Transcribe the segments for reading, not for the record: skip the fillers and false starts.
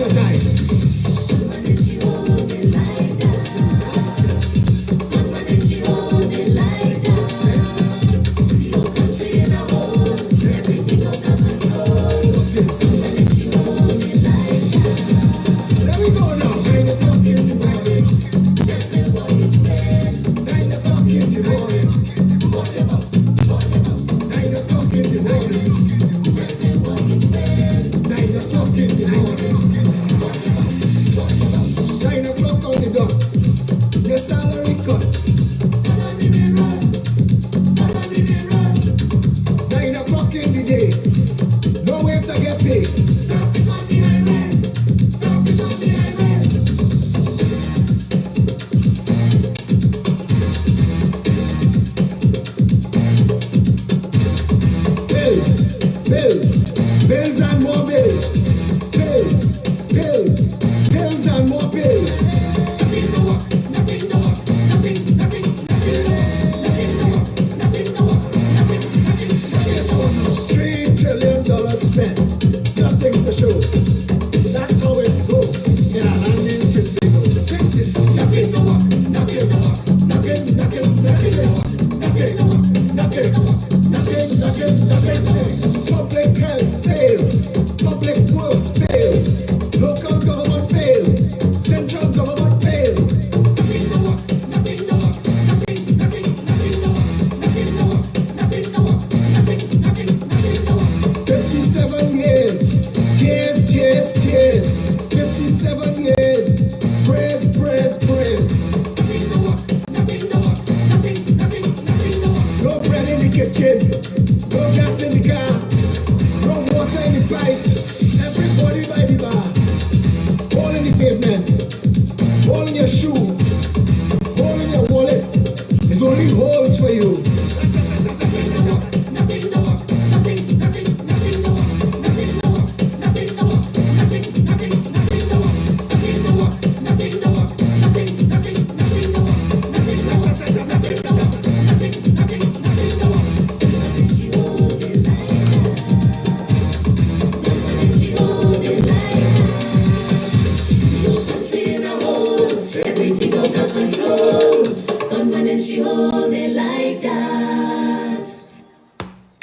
winter time.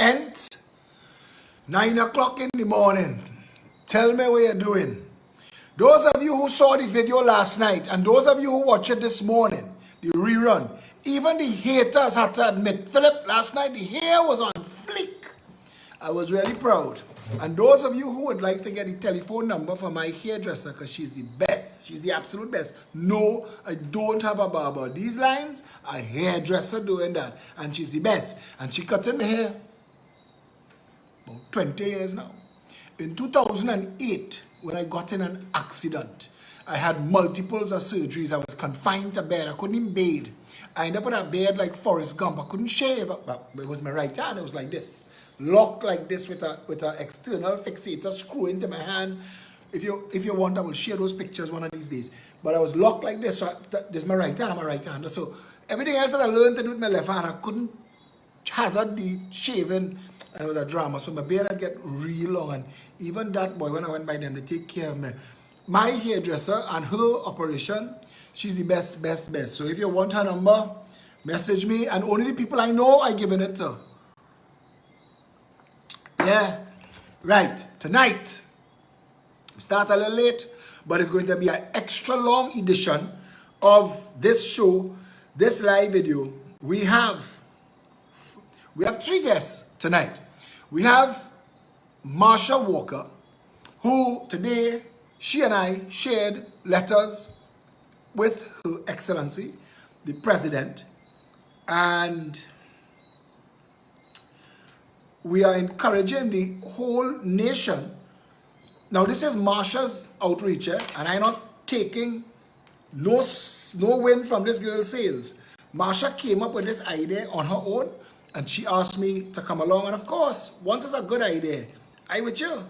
And 9 o'clock in the morning. Tell me what you're doing. Those of you who saw the video last night and those of you who watched it this morning, the rerun, even the haters had to admit, Philip, last night the hair was on fleek. I was really proud. And those of you who would like to get the telephone number for my hairdresser, because she's the best, she's the absolute best. No, I don't have a barber. These lines, a hairdresser doing that. And she's the best. And she cut my hair about 20 years now. In 2008, when I got in an accident, I had multiples of surgeries. I was confined to bed. I couldn't even bathe. I ended up with a bed like Forrest Gump. I couldn't shave. But it was my right hand. It was like this. Locked like this with a external fixator screw into my hand. If you want, I will share those pictures one of these days. But I was locked like this. So this is my right hand. I'm a right hander. So everything else that I learned to do with my left hand, I couldn't hazard the shaving. And it was a drama. So my beard had get real long. And even that boy, when I went by them, they take care of me. My hairdresser and her operation, she's the best. So if you want her number, message me. And only the people I know, I giving it to. Yeah, right. Tonight, we start a little late, but it's going to be an extra long edition of this show, this live video. We have 3 guests tonight. We have Marsha Walker, who today, she and I shared letters with Her Excellency, the President, and we are encouraging the whole nation. Now, this is Marsha's outreach, and I'm not taking no win from this girl's sales. Marsha came up with this idea on her own, and she asked me to come along. And of course, once it's a good idea, I with you.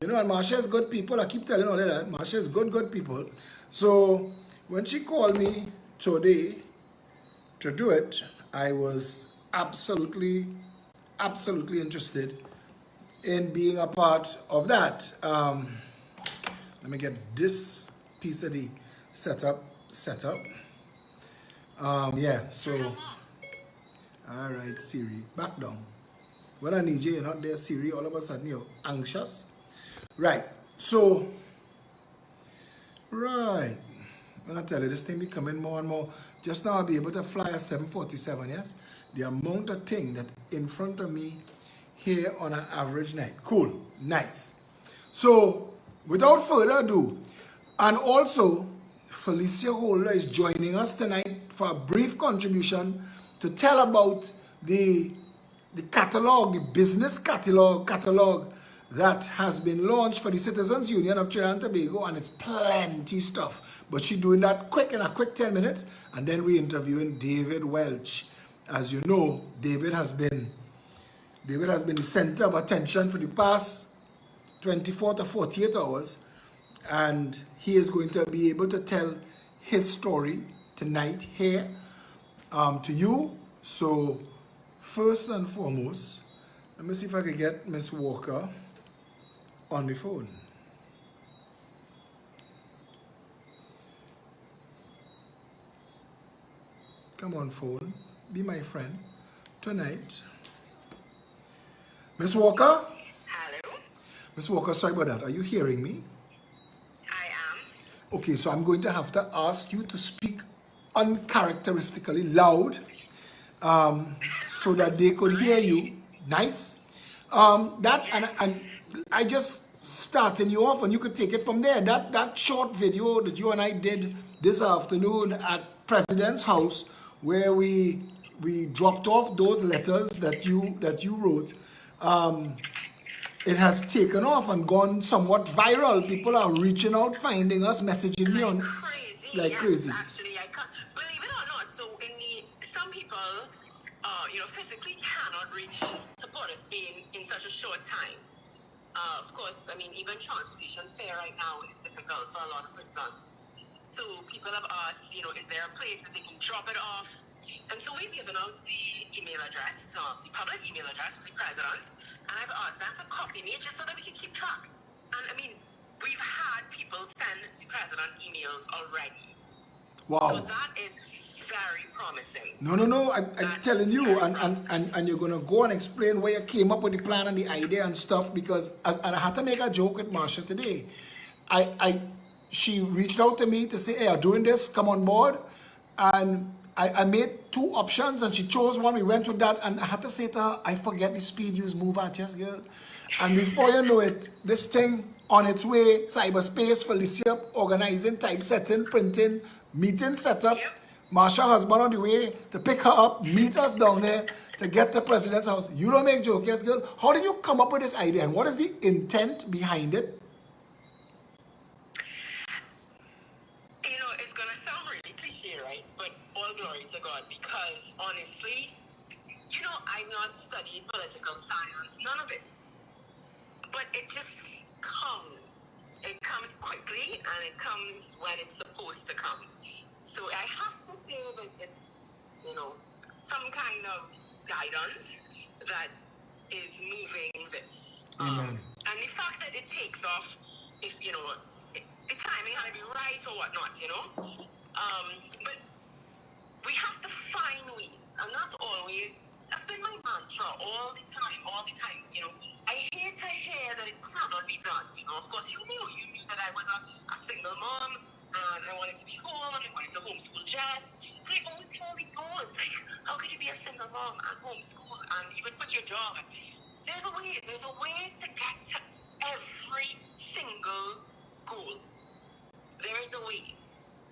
You know, and Marsha is good people. I keep telling all of that. Marsha is good people. So when she called me today to do it, I was absolutely interested in being a part of that. Let Let me get this piece of the setup set up. Yeah, so, all right, Siri, back down. When I need you, you're not there, Siri. All of a sudden, you're anxious. Right, so, right. When I tell you, this thing becoming more and more. Just now, I'll be able to fly a 747, yes? The amount of thing that in front of me here on an average night. Cool, nice. So, without further ado, and also, Felicia Holder is joining us tonight for a brief contribution to tell about the catalog, the business catalog that has been launched for the Citizens Union of Trinidad and Tobago, and it's plenty stuff. But she's doing that quick in a quick 10 minutes, and then we're interviewing David Welch. As you know, David has been the center of attention for the past 24 to 48 hours, and he is going to be able to tell his story tonight here to you. So first and foremost, let me see if I can get Miss Walker on the phone. Come on, phone, be my friend tonight. Miss Walker? Hello? Miss Walker, sorry about that. Are you hearing me? I am. Okay, so I'm going to have to ask you to speak uncharacteristically loud so that they could hear you. Nice. And I just starting you off, and you could take it from there. That short video that you and I did this afternoon at President's house, where we dropped off those letters that you wrote. It has taken off and gone somewhat viral. People are reaching out, finding us, messaging me on crazy. like Yes, crazy. Actually, I can't believe it or not. So, some people, physically cannot reach support us in such a short time. Of course, I mean, even transportation fare right now is difficult for a lot of persons. So people have asked, is there a place that they can drop it off? And so we've given out the email address, the public email address of the president, and I've asked them to copy me just so that we can keep track. And I mean, we've had people send the president emails already. Wow. So that is very promising. No, I'm telling you, and you're gonna go and explain where you came up with the plan and the idea and stuff, because and I had to make a joke with Marsha today. She reached out to me to say, hey, I'm doing this, come on board. And I made two options and she chose one. We went with that, and I had to say to her, I forget the speed you move at, yes, girl. And before you know it, this thing on its way, cyberspace, Felicia organizing, typesetting, printing, meeting setup. Yep. Marsha husband on the way to pick her up, meet us down there to get to President's house. You don't make jokes, yes, girl. How did you come up with this idea, and what is the intent behind it? It's gonna sound really cliche, right? But all glory to God, because honestly, I've not studied political science, none of it. But it just comes. It comes quickly, and it comes when it's supposed to come. So I have to say that it's, some kind of guidance that is moving this. Amen. And the fact that it takes off, if, the timing had to be right or whatnot, but we have to find ways, and that's been my mantra all the time, I hate to hear that it cannot be done, of course you knew that I was a single mom, and I wanted to be home, and I wanted to homeschool Jess, but I always held the goals, like, how could you be a single mom and homeschool and even put your job? There's a way to get to every single goal. There is a way.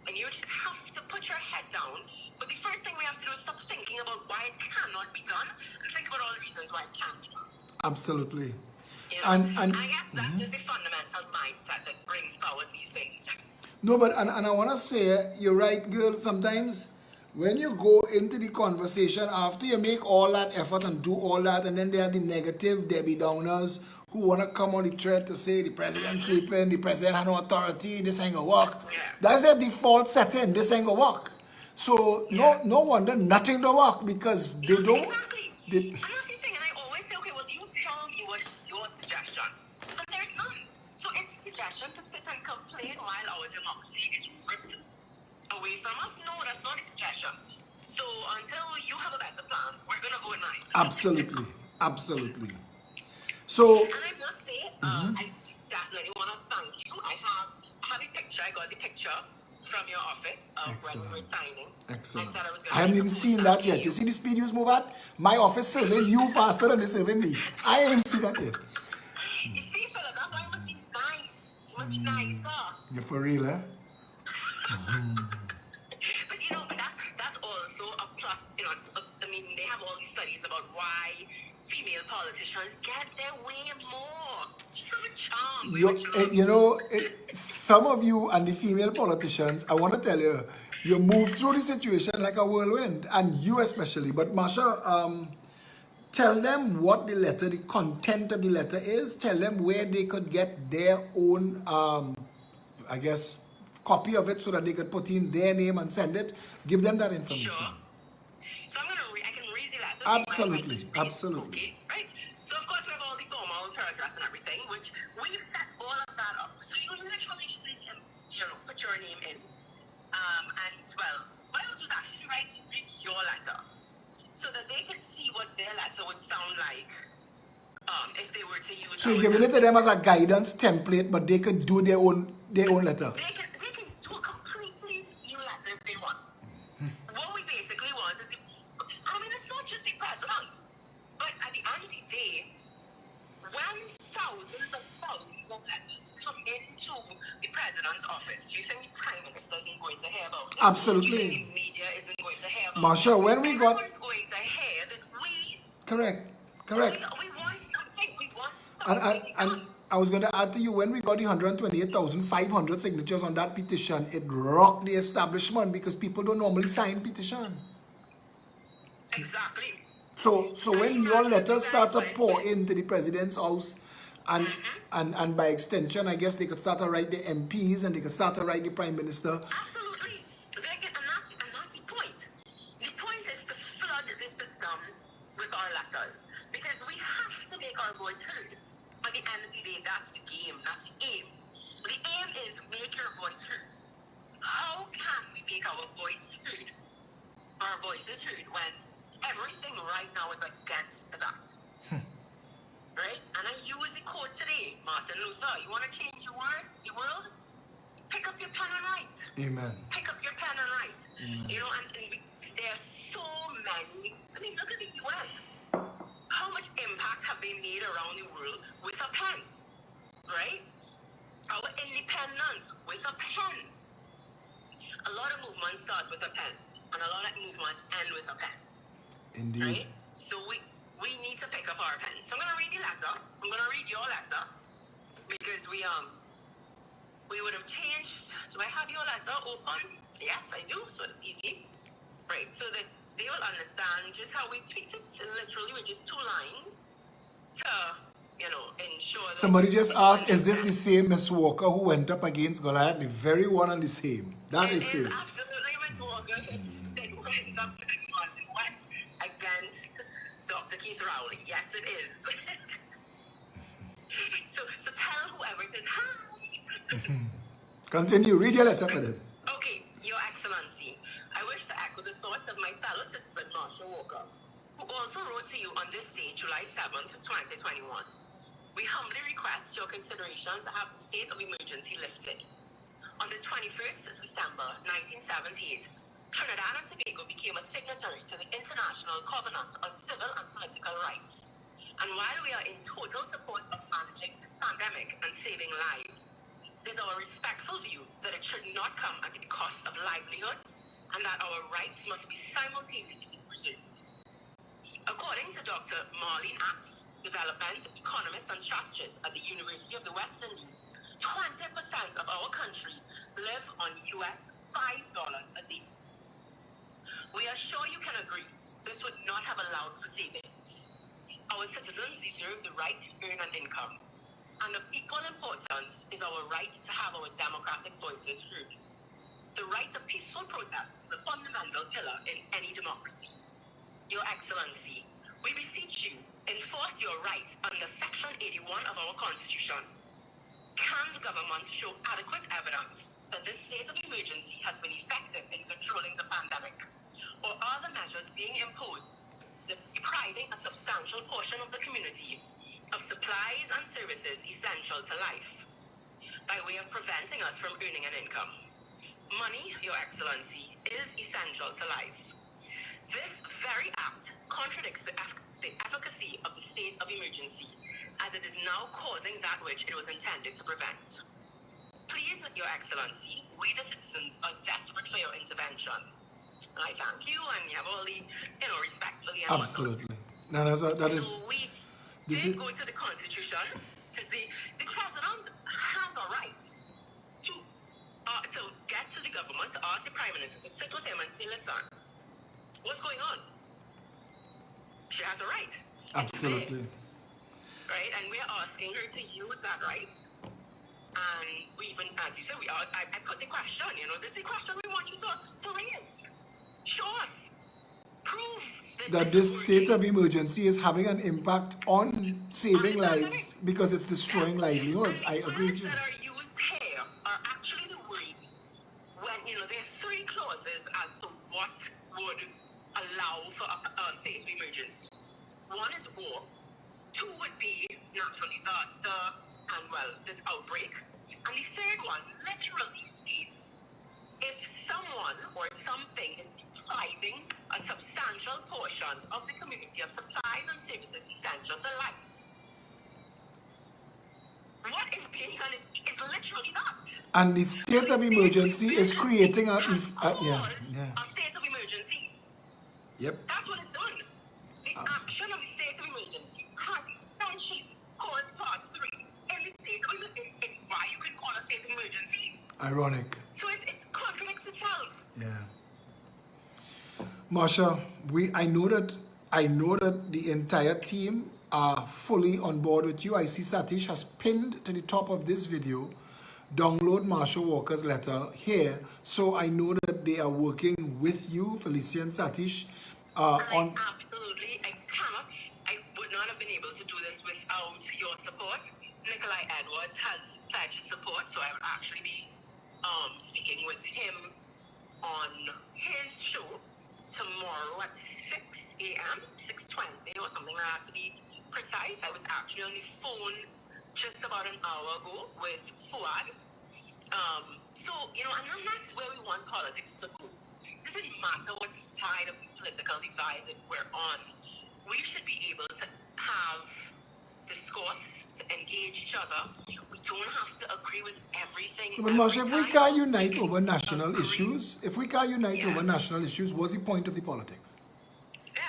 And you just have to put your head down. But the first thing we have to do is stop thinking about why it cannot be done and think about all the reasons why it can be done. Absolutely. And I guess that's just the fundamental mindset that brings forward these things. No, but and I want to say, you're right, girl. Sometimes when you go into the conversation, after you make all that effort and do all that, and then there are the negative Debbie Downers who want to come on the thread to say the president's sleeping, the president has no authority, this ain't gonna work. Yeah. That's their default setting, this ain't gonna work. So no wonder nothing to work, because they don't. Exactly. They, and that's the thing, and I always say, okay, well, you tell me what is your suggestion. And there's none. So it's a suggestion to sit and complain while our democracy is ripped away from us? No, that's not a suggestion. So until you have a better plan, we're going to go at night. Absolutely. Absolutely. So, and I must say, I definitely want to thank you. I have a picture. I got the picture from your office when we were signing. Excellent. I said I haven't even seen that yet. You see the speed you move at? My office survey you faster than they survey me. I ain't seen that yet. You see, fella, that's why it must be nice. It must be nicer. You're for real, eh? But you know, but that's also a plus. You know, I mean, they have all these studies about why female politicians get their way more. So charm. You know, some of you and the female politicians, I want to tell you, you move through the situation like a whirlwind, and you especially. But Marsha, tell them what the letter, the content of the letter is. Tell them where they could get their own, I guess, copy of it so that they could put in their name and send it. Give them that information. Sure. So I can read the letter. Absolutely, absolutely. Okay, right? So of course we have all the formal paragraphs and everything, which we've set all of that up. So you literally just need to, put your name in. And well, what I was actually read your letter so that they could see what their letter would sound like if they were to use. So you're giving it to them as a guidance template, but they could do their own letter. They can do a completely new letter if they want. What we basically want is, it's not just the president, but at the end of the day, when thousands and thousands of letters come into the president's office, do you think the prime minister isn't going to hear about it? Absolutely. Do you think the media isn't going to hear about Marsha, when we got... Everyone's going to hear that we... Correct. We want something. We want something. And I was going to add to you, when we got the 128,500 signatures on that petition, it rocked the establishment because people don't normally sign petition. Exactly. So when your letters start to pour into the president's house, and by extension, I guess they could start to write the MPs and they could start to write the prime minister. Absolutely. And that's the point. The point is to flood the system with our letters because we have to make our voice heard. At the end of the day, that's the game. That's the aim. The aim is make your voice heard. How can we make our voice heard? Our voices heard when everything right now is against that. Right? And I use the quote today, Martin Luther. You want to change the world? Pick up your pen and write. Amen. Pick up your pen and write. And there are so many. Look at the UN. How much impact have they made around the world with a pen? Right? Our independence with a pen. A lot of movements start with a pen, and a lot of movements end with a pen. Indeed. Right? So we need to pick up our pen. So I'm going to read the letter. I'm going to read your letter because we would have changed. Do I have your letter open? Yes, I do. So it's easy. Right. So that they will understand just how we tweet it literally with just 2 lines to, ensure that... Somebody just asked, is this the same Miss Walker who went up against Goliath? The very one and the same. That is it. It. Absolutely Miss Walker that went up against Dr. Keith Rowley. Yes, it is. so tell whoever it is, hi. Continue. Read your letter for them. Okay, Your Excellency, I wish to echo the thoughts of my fellow citizen, Marsha Walker, who also wrote to you on this day, July 7th, 2021. We humbly request your consideration to have the state of emergency lifted. On the 21st of December, 1978, Trinidad and Tobago became a signatory to the International Covenant on Civil and Political Rights. And while we are in total support of managing this pandemic and saving lives, it is our respectful view that it should not come at the cost of livelihoods and that our rights must be simultaneously preserved. According to Dr. Marlene Atz, development economist and strategist at the University of the West Indies, 20% of our country live on US $5 a day. We are sure you can agree this would not have allowed for savings. Our citizens deserve the right to earn an income, and of equal importance is our right to have our democratic voices heard. The right of peaceful protest is a fundamental pillar in any democracy. Your Excellency, we beseech you, enforce your rights under Section 81 of our Constitution. can the government show adequate evidence that this state of emergency has been effective in controlling the pandemic? Or are the measures being imposed depriving a substantial portion of the community of supplies and services essential to life by way of preventing us from earning an income? Money, Your Excellency, is essential to life. This very act contradicts the efficacy of the state of emergency, as it is now causing that which it was intended to prevent. Please, Your Excellency, we the citizens are desperate for your intervention. And I thank you, and you have all the, respectfully and Absolutely. Now, so we did go to the Constitution, because the President has a right to get to the government, to ask the Prime Minister to sit with him and say, listen, what's going on? She has a right. Absolutely. Right? And we're asking her to use that right. And we even, as you said, I put the question, this is the question we want you to raise. Show us. Prove that this state of emergency is having an impact on saving lives because it's destroying livelihoods. I agree with you. The words that are used here are actually the words when, there are three clauses as to what would allow for a state of emergency. One is war. Two would be natural disaster and, this outbreak. And the third one literally states if someone or something is depriving a substantial portion of the community of supplies and services essential to life. What is being done is literally that. And the state of emergency is creating a state of emergency. Yep. That's what it's done. The action of the state of emergency has essentially caused part 3 in the state of emergency. Why you can call a state of emergency? Ironic. So it contradicts itself. Yeah. Marsha, I know that the entire team are fully on board with you. I see Satish has pinned to the top of this video, download Marsha Walker's letter here. So I know that they are working with you, Felicia and Satish. Absolutely, I would not have been able to do this without your support. Nikolai Edwards has pledged support, so I will actually be speaking with him on his show tomorrow at 6 a.m., 6:20 or something like that to be precise. I was actually on the phone just about an hour ago with Fuad. So, and that's where we want politics to go. It doesn't matter what side of the political divide that we're on. We should be able to have discourse, to engage each other. We don't have to agree with everything. But Marsha, if we can't unite over national issues, what's the point of the politics? Yeah.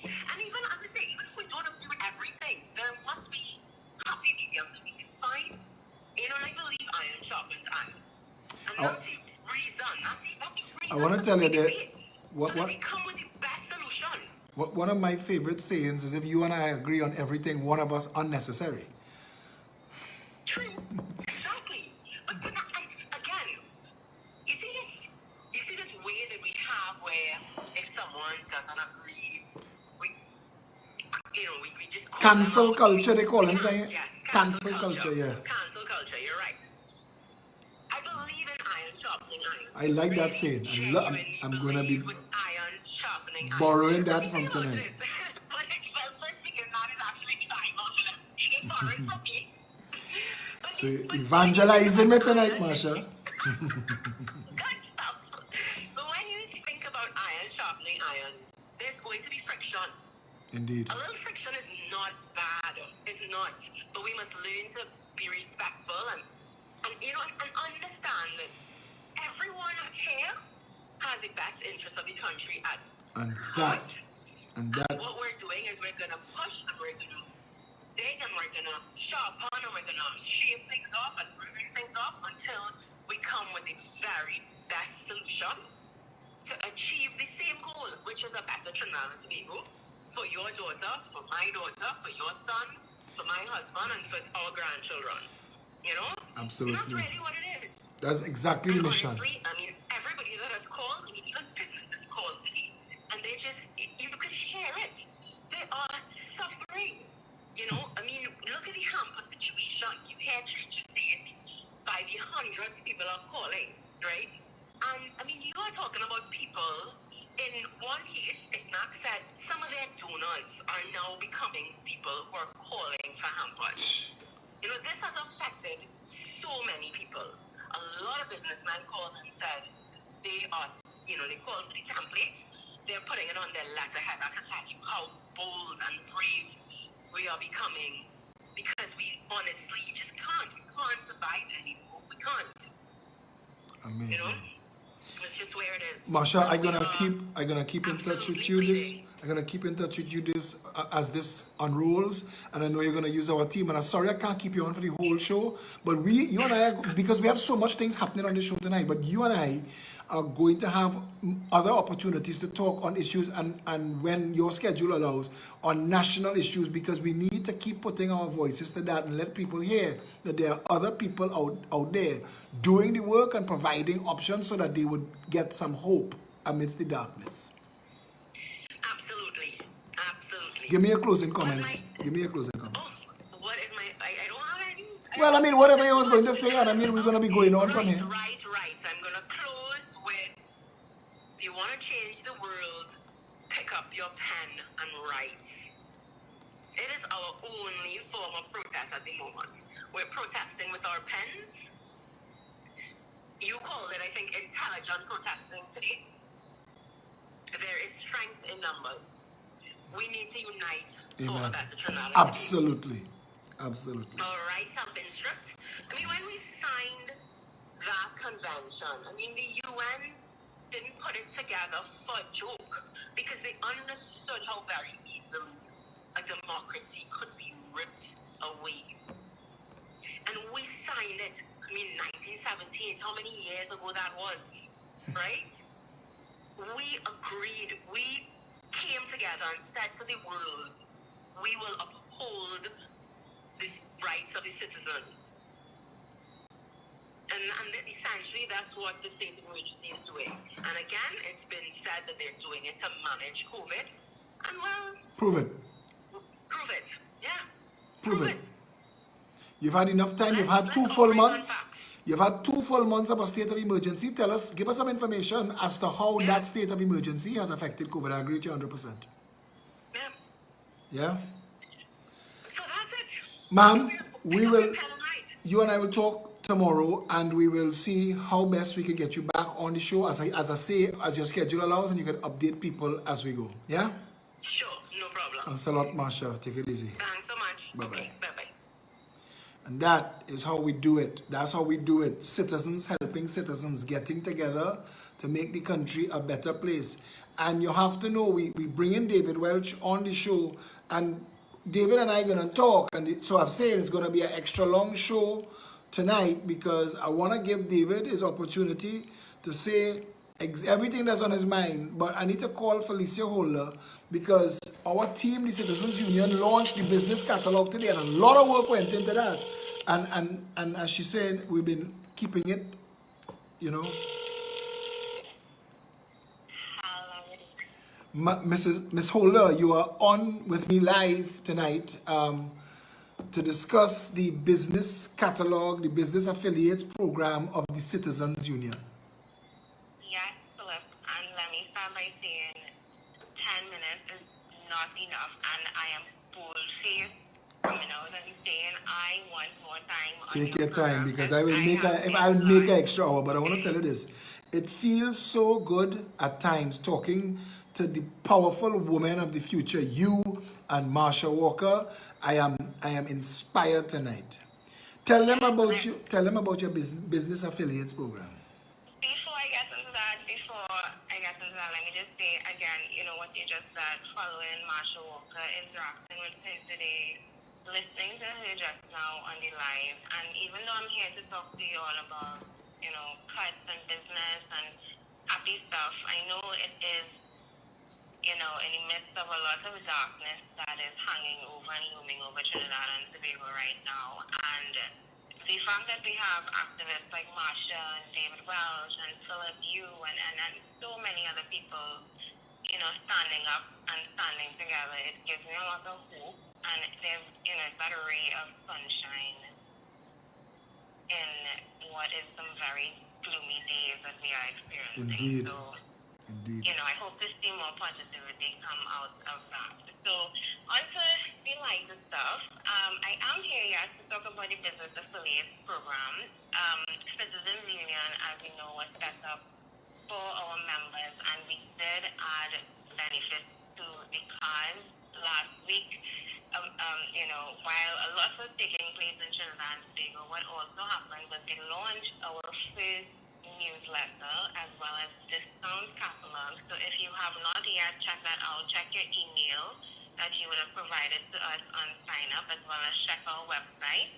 And even, as I say, even if we don't agree with everything, there must be happy mediums that we can find. I believe iron sharpens iron. And that's the reason. That's the reason. I want to tell you that we come with the best solution. One of my favorite sayings is if you and I agree on everything, one of us unnecessary. True. Exactly. But again, you see this way that we have where if someone doesn't agree, we just cancel culture, they call it. Yes, cancel culture, yeah. Cancel culture, you're right. I believe in iron sharpening iron. I like that saying. I'm going to be iron sharpening borrowing that from tonight. So evangelizing me tonight, Marsha. Good stuff. But when you think about iron sharpening iron, there's going to be friction. Indeed. A little friction is not bad. It's not. But we must learn to be respectful and understand that everyone here has the best interest of the country at heart. And what we're doing is we're going to push and we're going to dig and we're going to sharpen and we're going to shave things off and bring things off until we come with the very best solution to achieve the same goal, which is a better Trinidad and Tobago for your daughter, for my daughter, for your son, for my husband, and for our grandchildren. Absolutely. And that's really what it is. That's exactly the mission. Honestly, everybody that has called, even businesses called today, and they just, you could hear it. They are suffering. Look at the hamper situation. You hear churches saying by the hundreds people are calling, right? And I mean, you are talking about people. In one case, Ignac said some of their donors are now becoming people who are calling for hampers. You know, this has affected so many people. A lot of businessmen called and said they are, you know, they called for the templates. They're putting it on their letterhead. That's to tell you how bold and brave we are becoming, because we honestly just can't. We can't survive anymore. We can't. Amazing. You know? It's just where it is. Marsha, I'm gonna keep in touch with you. Bleeding. I'm gonna keep in touch with you as this unrolls, and I know you're gonna use our team. And I'm sorry I can't keep you on for the whole show, but you and I, because we have so much things happening on the show tonight, but you and I are going to have other opportunities to talk on issues and when your schedule allows, on national issues, because we need to keep putting our voices to that and let people hear that there are other people out there doing the work and providing options so that they would get some hope amidst the darkness. Absolutely. Absolutely. Give me a closing comments. Give me a closing comment. Oh, what is my... I don't have any... Well, I mean, whatever I was going to say, and I mean, we're going to be going on from here. Right. I'm going to close with, if you want to change the world, pick up your pen and write. It is our only form of protest at the moment. We're protesting with our pens. You called it, I think, intelligent protesting today. There is strength in numbers. We need to unite for a better Trinidad. Absolutely. Absolutely. All right, have been stripped. I mean, when we signed that convention, I mean, the UN didn't put it together for a joke, because they understood how very easily a democracy could be ripped away. And we signed it, I mean, 1978, how many years ago that was, right? We agreed, we came together and said to the world, we will uphold the rights of the citizens. And essentially, that's what the state of emergency is doing. And again, it's been said that they're doing it to manage COVID. And well... Prove it. Yeah. Prove it. You've had enough time. You've had 2 full months. You've had 2 full months of a state of emergency. Tell us, give us some information as to how that state of emergency has affected COVID. I agree with you 100%. Yeah? So that's it. Ma'am, you and I will talk tomorrow, and we will see how best we can get you back on the show, as I say, as your schedule allows, and you can update people as we go. Yeah? Sure, no problem. Thanks a lot, Marsha. Take it easy. Thanks so much. Bye-bye. Okay, bye-bye. And that is how we do it. That's how we do it. Citizens helping citizens, getting together to make the country a better place. And you have to know, we bring in David Welch on the show, and David and I are going to talk. And so I've said it's going to be an extra long show tonight, because I want to give David his opportunity to say everything that's on his mind. But I need to call Felicia Holder, because our team, the Citizens Union, launched the business catalog today, and a lot of work went into that. And as she said, we've been keeping it, you know. Miss Holder, you are on with me live tonight to discuss the business catalog, the business affiliates program of the Citizens Union. Yes, Philip, and let me start by saying 10 minutes is not enough, and I am full-faced coming out and saying I want more time on Take your your time, program, because I'll make an extra hour, but I want to tell you this. It feels so good at times talking to the powerful woman of the future, you and Marsha Walker. I am inspired tonight. Tell them about your business affiliates program. Before I get into that, let me just say again, you know what you just said, following Marsha Walker, interacting with her today, listening to her just now on the live, and even though I'm here to talk to you all about, you know, cuts and business and happy stuff, I know it is, you know, in the midst of a lot of darkness that is hanging over and looming over Trinidad and Tobago right now. And the fact that we have activists like Marsha and David Welch and Philip, you and so many other people, you know, standing up and standing together, it gives me a lot of hope. And there's, you know, that ray of sunshine in what is some very gloomy days that we are experiencing. Indeed. So, Indeed. I hope to see more positivity come out of that. So, on to the lighter stuff, I am here, yes, to talk about the Business Affiliate Program. Citizens Union, as we know, was set up for our members, and we did add benefits to the card last week. While a lot was taking place in Trinidad and Tobago, what also happened was we launched our first newsletter as well as discount catalog. So if you have not yet checked that out, check your email that you would have provided to us on sign up, as well as check our website.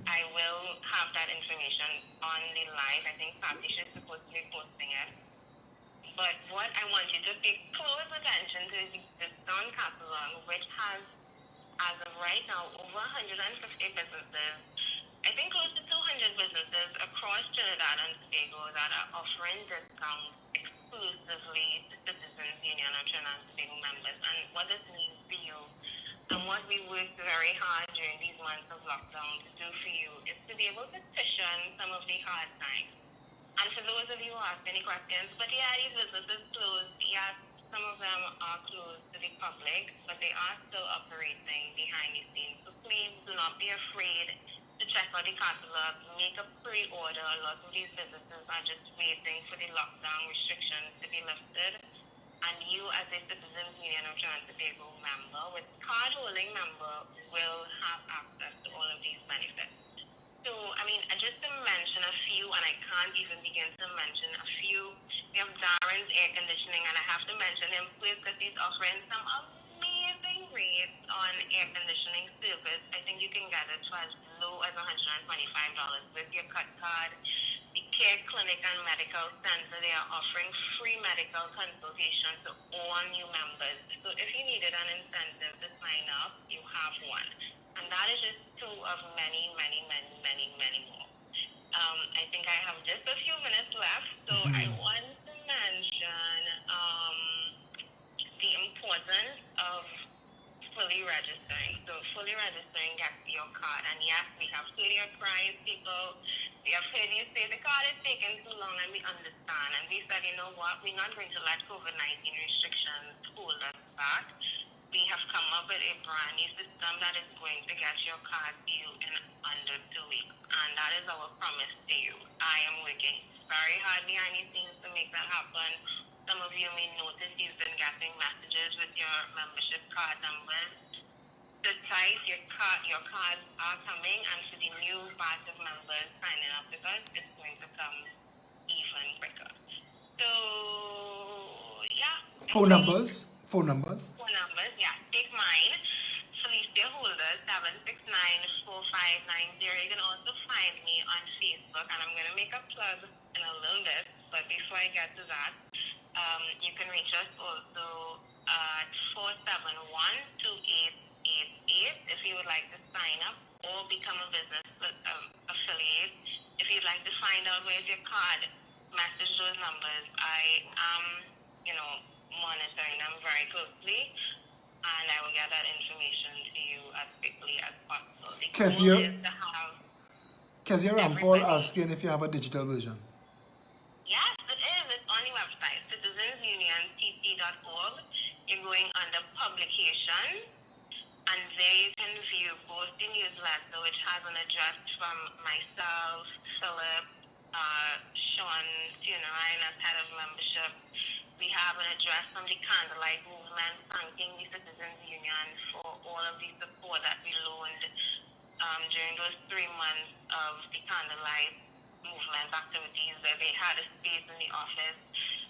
I will have that information on the live. I think Felicia is supposed to be posting it. But what I want you to pay close attention to is the discount catalog, which has, as of right now, over 150 businesses. I think close to 200 businesses across Trinidad and Tobago that are offering discounts exclusively to Citizens Union of Trinidad and Tobago members. And what this means for you, and what we worked very hard during these months of lockdown to do for you, is to be able to cushion some of the hard times. And for those of you who ask any questions, but yeah, these businesses closed. Yes, some of them are closed to the public, but they are still operating behind the scenes. So please do not be afraid to check out the catalog, make a pre-order. A lot of these businesses are just waiting for the lockdown restrictions to be lifted. And you, as a Citizens Union of Trinidad and Tobago member, with card-holding member, will have access to all of these benefits. So, just to mention a few, and I can't even begin to mention a few, we have Darren's Air Conditioning, and I have to mention him please because he's offering some amazing rates on air conditioning service. I think you can get it for as low as $125 with your cut card. The Care Clinic and Medical Center, they are offering free medical consultation to all new members. So if you needed an incentive to sign up, you have one. And that is just two of many, many, many, many, many more. I think I have just a few minutes left, so I want to mention the importance of fully registering. So fully registering gets your card. And yes, we have heard your cries, people. We have heard you say the card is taking too long, and we understand. And we said, you know what, we're not going to let COVID-19 restrictions hold us back. We have come up with a brand new system that is going to get your card to you in under 2 weeks. And that is our promise to you. I am working very hard behind the scenes to make that happen. Some of you may notice you've been getting messages with your membership card numbers. Sit tight, your cards are coming, and for the new batch of members signing up with us, it's going to come even quicker. So, yeah. Phone numbers, yeah. Take mine. Felicia Holder, 769-4590. You can also find me on Facebook, and I'm going to make a plug in a little bit, but before I get to that, you can reach us also at 471-2888 if you would like to sign up or become a business affiliate. If you'd like to find out where's your card, message those numbers. I am, monitoring them very closely, and I will get that information to you as quickly as possible. The goal is to have Kezia Rampol asking if you have a digital version. Yes, it is. It's on the website, citizensuniontc.org. You're going under publication, and there you can view both the newsletter, which has an address from myself, Philip, Sean, Ryan as head of membership. We have an address from the Candlelight Movement, thanking the Citizens Union for all of the support that we loaned during those 3 months of the Candlelight Movement activities where they had a space in the office.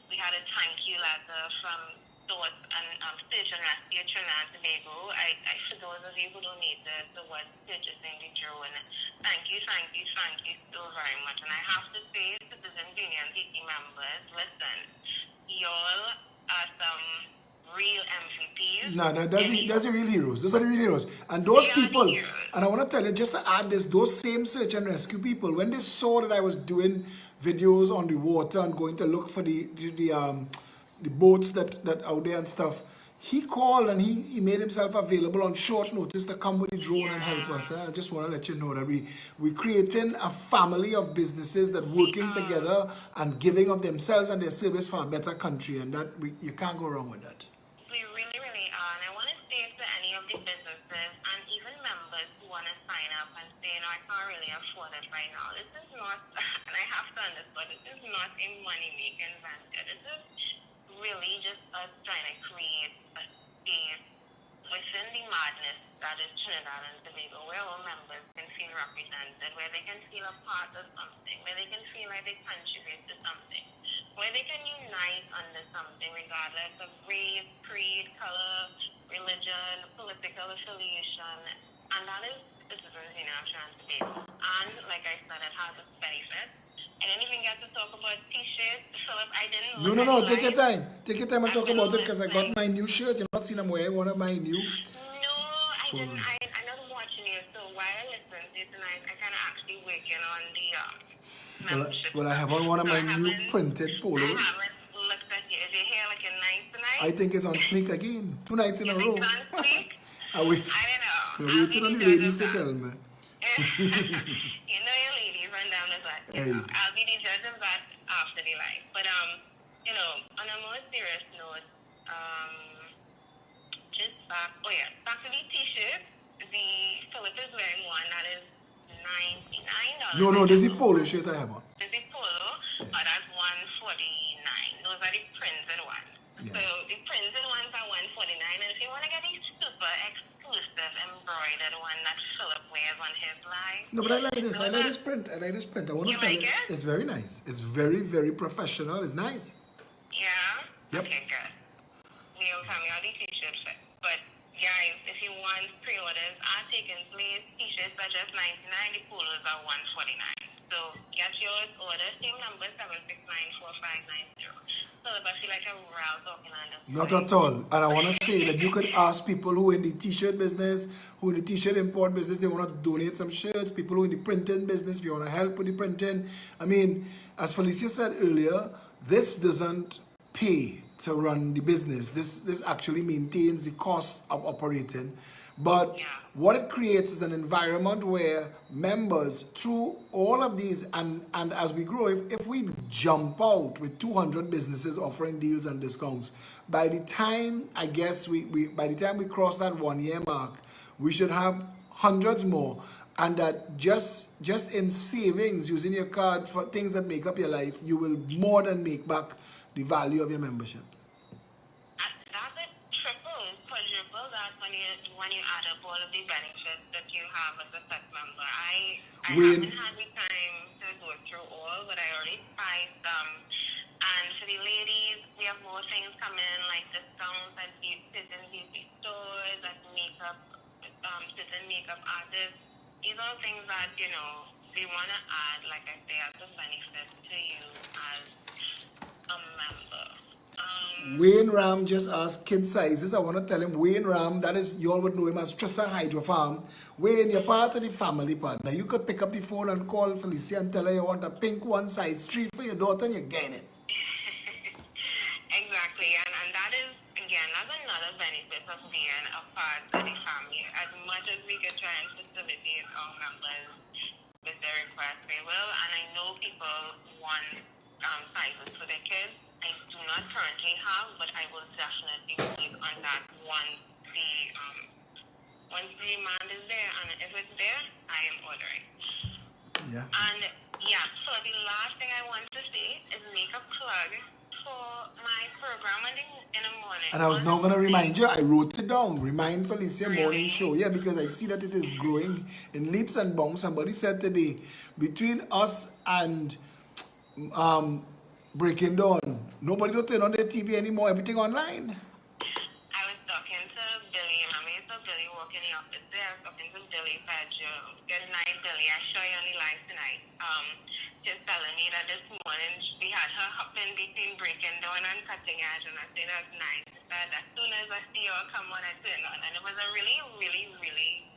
We had a thank you letter from Thought and Search and Rescue Trinidad and Tobago. For those of you who donated towards purchasing the drone, thank you so very much. And I have to say, Citizens Union TT members, listen, y'all are some real MVPs. No, that's the real heroes. Those are the real heroes. And those people, and I want to tell you, just to add this, those same search and rescue people, when they saw that I was doing videos on the water and going to look for the boats that out there and stuff, he called and he made himself available on short notice to come with the drone and help us. I just want to let you know that we're creating a family of businesses that working together and giving of themselves and their service for a better country, and that you can't go wrong with that. We really, really are. And I want to say to any of the businesses and even members who want to sign up and say, no, I can't really afford it right now. This is not, and I have to understand, this is not a money-making venture. This is really just us trying to create a space within the madness that is Trinidad and Tobago, where our members can feel represented, where they can feel a part of something, where they can feel like they contribute to something, where they can unite under something regardless of race, creed, color, religion, political affiliation. And that is Citizens United and Tobago. And like I said, it has its benefits. I didn't even get to talk about t-shirts. Philip, I didn't look No, take your live. time. Take your time and talk about it, because I got my new shirt. You've not seen them wearing one of my new. No, I didn't. I'm not watching you. So while I listen to you tonight, I kind of actually working on the membership. Well, I have on one of my new printed polos. I haven't looked at you. Is your hair looking nice tonight? I think it's on fleek again. 2 nights in a row. It's on fleek? I wait. I don't know. I'm waiting on the ladies to tell me. You know your ladies run down the back. Hey. I'll be the judge of that after the life. But you know, on a more serious note, just back to the t-shirt. The Philip is wearing one that is $99. No, this is the polo shirt I have on. This is polo, that's $149. Those are the printed ones. Yeah. So the printed ones are $149, and if you want to get the super exclusive embroidered one that Philip wears on his live. No, but I like this. I like this print. I want to tell you, it's very nice. It's very, very professional. It's nice. Yeah? Yep. Okay, good. We'll tell me how the t-shirts fit. But guys, if you want pre-orders are taking place, t-shirts are just $99, the polos are $149. So get yours, order, same number, 7694590. Philip, I feel like I'm real talking on this. Not at all. And I want to say that you could ask people who are in the t-shirt business, who in the t-shirt import business, they want to donate some shirts. People who in the printing business, if you want to help with the printing. I mean, as Felicia said earlier, this doesn't pay to run the business. This actually maintains the cost of operating. But what it creates is an environment where members, through all of these, and as we grow, if we jump out with 200 businesses offering deals and discounts, by the time, I guess, by the time we cross that 1 year mark, we should have hundreds more. And that just in savings, using your card for things that make up your life, you will more than make back the value of your membership. That's a triple, quadruple that when you add up all of the benefits that you have as a set member. I haven't had the time to go through all, but I already priced them. And for the ladies, we have more things coming, like discounts at certain beauty stores, at makeup, certain makeup artists. These are things that, you know, we want to add, like I say, as a benefit to you as a member. Wayne Ram just asked kid sizes. I want to tell him, Wayne Ram, that is, you all would know him as Trissa Hydro Farm. Wayne, you're part of the family partner. You could pick up the phone and call Felicia and tell her you want a pink one, size 3 for your daughter, and you're getting it. Exactly, and that is, again, that's another benefit of being a part of the family. As much as we can try and facilitate our members with their requests, they will, and I know people want sizes for their kids. I do not currently have, but I will definitely work on that once the demand is there, and if it's there, I am ordering. Yeah. And so the last thing I want to say is make a plug for my program in the morning. And I was now going to remind you, I wrote it down, Remind Felicia Morning Show. Yeah, because I see that it is growing in leaps and bounds. Somebody said today, between us and Breaking Dawn, nobody don't turn on their TV anymore, everything online. I was talking to Billy, I mean, so Billy walking in the office there. I was talking to Billy, said, good night, Billy. I saw you on the live tonight. Just telling me that this morning we had her hopping between Breaking Dawn and Cutting Edge, and I said, that's nice. She said, as soon as I see you come on, I turn on. And it was a really, really, really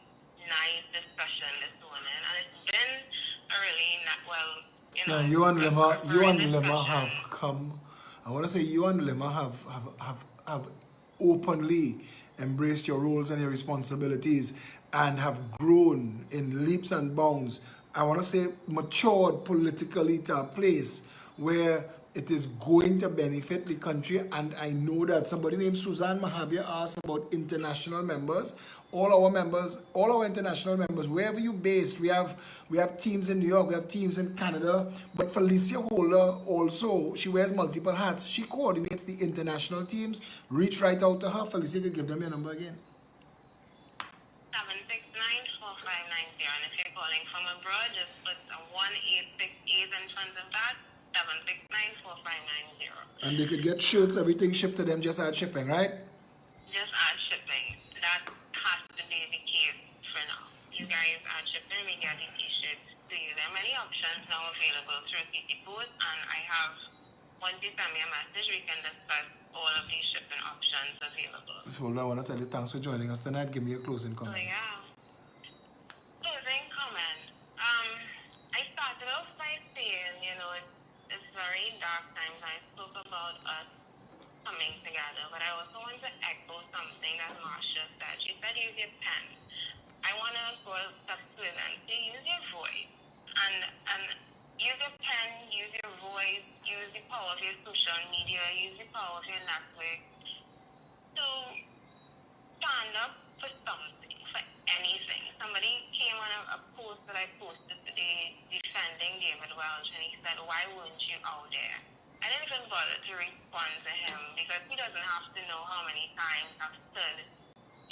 nice discussion this morning. And it's been a really, you know. Now, you and Lemma have come. I want to say you and Lemma have openly embraced your roles and your responsibilities and have grown in leaps and bounds. I want to say matured politically to a place where it is going to benefit the country. And I know that somebody named Suzanne Mahabia asked about international members. All our international members, wherever you're based, we have teams in New York, we have teams in Canada. But Felicia Holder also, she wears multiple hats. She coordinates the international teams. Reach right out to her. Felicia, can give them your number again. 769-4590. And if you're calling from abroad, just put a 1868 in front of that. 769-4590. And they could get shirts, everything shipped to them, just add shipping, right? Just add shipping. That has to be the case for now. You guys add shipping, we get the t-shirts to you. There are many options now available through CT Post, and I have, once you send me a message, we can discuss all of these shipping options available. So hold on, I want to tell you thanks for joining us tonight. Give me your closing comments. Oh, yeah. Closing comment. I started off by saying, it's very dark times. I spoke about us coming together, but I also want to echo something that Marsha said. She said use your pen. I want to go a step further and say use your voice. And use your pen, use your voice, use the power of your social media, use the power of your network to stand up for something, for anything. Somebody came on a post that I posted today defending David Welch, and he said, why weren't you out there? I didn't even bother to respond to him because he doesn't have to know how many times I've stood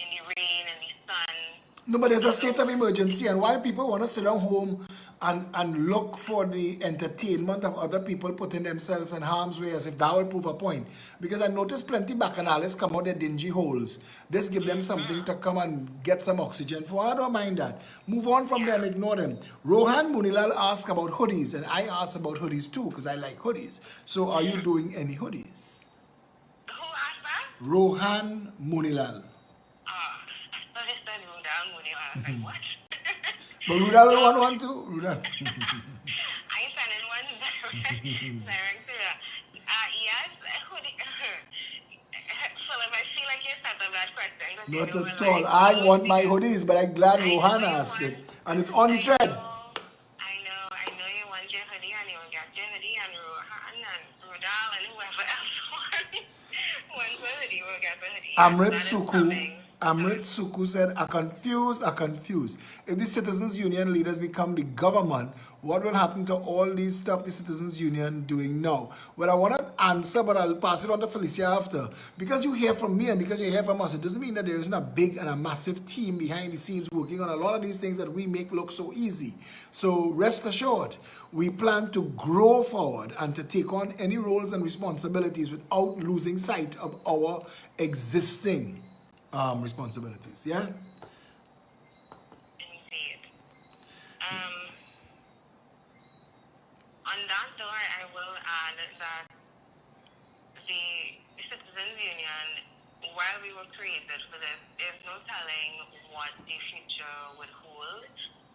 in the rain, in the sun. No, but there's a state of emergency, and while people want to sit down home and look for the entertainment of other people putting themselves in harm's way as if that will prove a point. Because I noticed plenty bacchanalists come out their dingy holes. This give them something to come and get some oxygen for. I don't mind that. Move on from them, ignore them. Rohan Munilal asked about hoodies, and I asked about hoodies too, because I like hoodies. So are you doing any hoodies? Who asked that? Rohan Munilal. Like, what? But Rudal will want one too. Rudal. I sending one direct to her. Yes, Philip, I feel like you set up that question. Not at all. I want my hoodies, but I'm glad Rohan asked it. And it's on the thread. I know you want your hoodie, and you will get your hoodie, and Rohan and Rudal and whoever else wants a hoodie will get the hoodie. Amrit Suku. Amrit Suku said, are confused. If the Citizens Union leaders become the government, what will happen to all these stuff the Citizens Union doing now? Well, I want to answer, but I'll pass it on to Felicia after. Because you hear from me and because you hear from us, it doesn't mean that there isn't a big and a massive team behind the scenes working on a lot of these things that we make look so easy. So rest assured, we plan to grow forward and to take on any roles and responsibilities without losing sight of our existing responsibilities, yeah? Indeed. On that though, I will add that the Citizens Union, while we were created for this, there's no telling what the future would hold.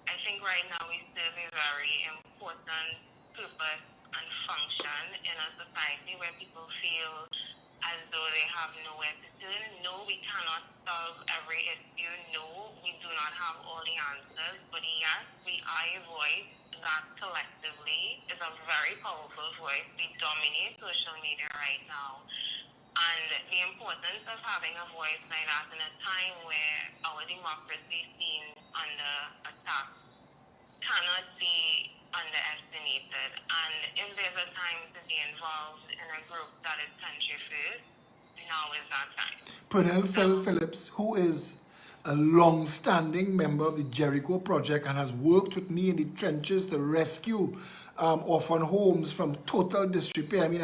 I think right now we serve a very important purpose and function in a society where people feel as though they have nowhere to turn. No, we cannot solve every issue. No, we do not have all the answers. But yes, we are a voice that collectively is a very powerful voice. We dominate social media right now. And the importance of having a voice like that in a time where our democracy seems under attack cannot be underestimated. And if there's a time to be involved in a group that is country first, now is that time. Pernell Phillips, who is a long-standing member of the Jerico Project and has worked with me in the trenches to rescue orphan homes from total disrepair. I mean,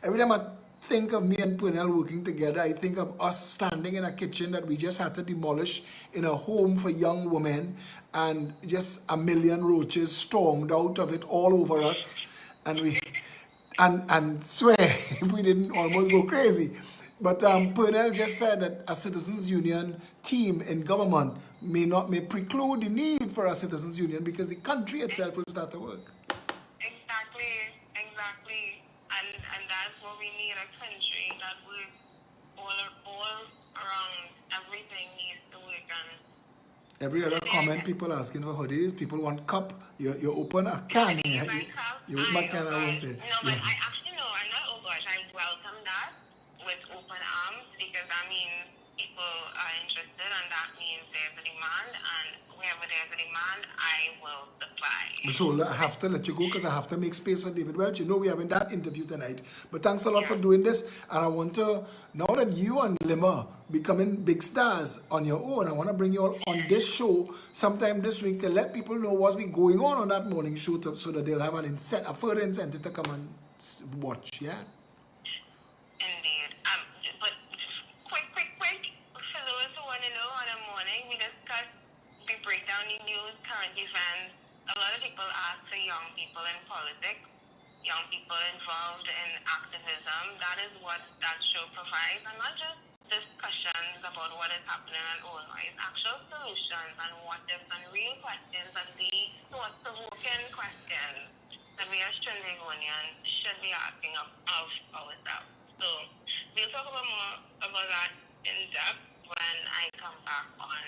every time I think of me and Pernell working together, I think of us standing in a kitchen that we just had to demolish in a home for young women, and just a million roaches stormed out of it all over us, and we and swear if we didn't almost go crazy. But Pernell just said that a Citizens Union team in government may preclude the need for a Citizens Union because the country itself will start to work. Exactly. And that's what we need, a country that works all around, everything needs to work. And Every other comment, people asking for hoodies, people want cup. You open a can. You open a can, I won't say. No, but I actually know, I'm not, oh gosh, I welcome that with open arms, because that means people are interested, and that means there's a demand, and wherever there's a demand, I will supply. Ms. Holder, I have to let you go because I have to make space for David Welch. You know we're having that interview tonight. But thanks a lot for doing this. And I want to, now that you and Limmer becoming big stars on your own, I want to bring you all on this show sometime this week to let people know what's been going on that morning show so that they'll have a further incentive to come and watch, yeah? Indeed. But quick. For those who want to know, on a morning, we break down the news, current events. A lot of people ask for young people in politics, young people involved in activism. That is what that show provides, and not just discussions about what is happening in Illinois, actual solutions and what ifs and real questions and the thought-provoking questions that we as Trinidadians should be asking of ourselves. So we'll talk about more about that in depth when I come back on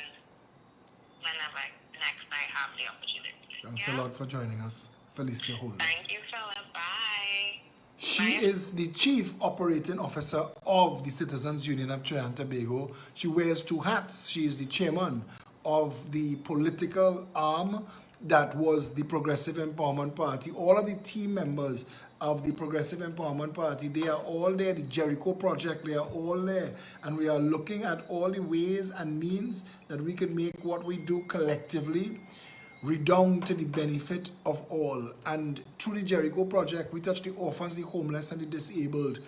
whenever next I have the opportunity. Thanks a lot for joining us, Felicia Holder. Thank you, Philip. Bye. She is the Chief Operating Officer of the Citizens Union of Trinidad and Tobago. She wears two hats. She is the chairman of the political arm that was the Progressive Empowerment Party. All of the team members of the Progressive Empowerment Party, they are all there. The Jerico Project, they are all there. And we are looking at all the ways and means that we can make what we do collectively redound to the benefit of all. And through the Jericho Project, we touch the orphans, the homeless, and the disabled.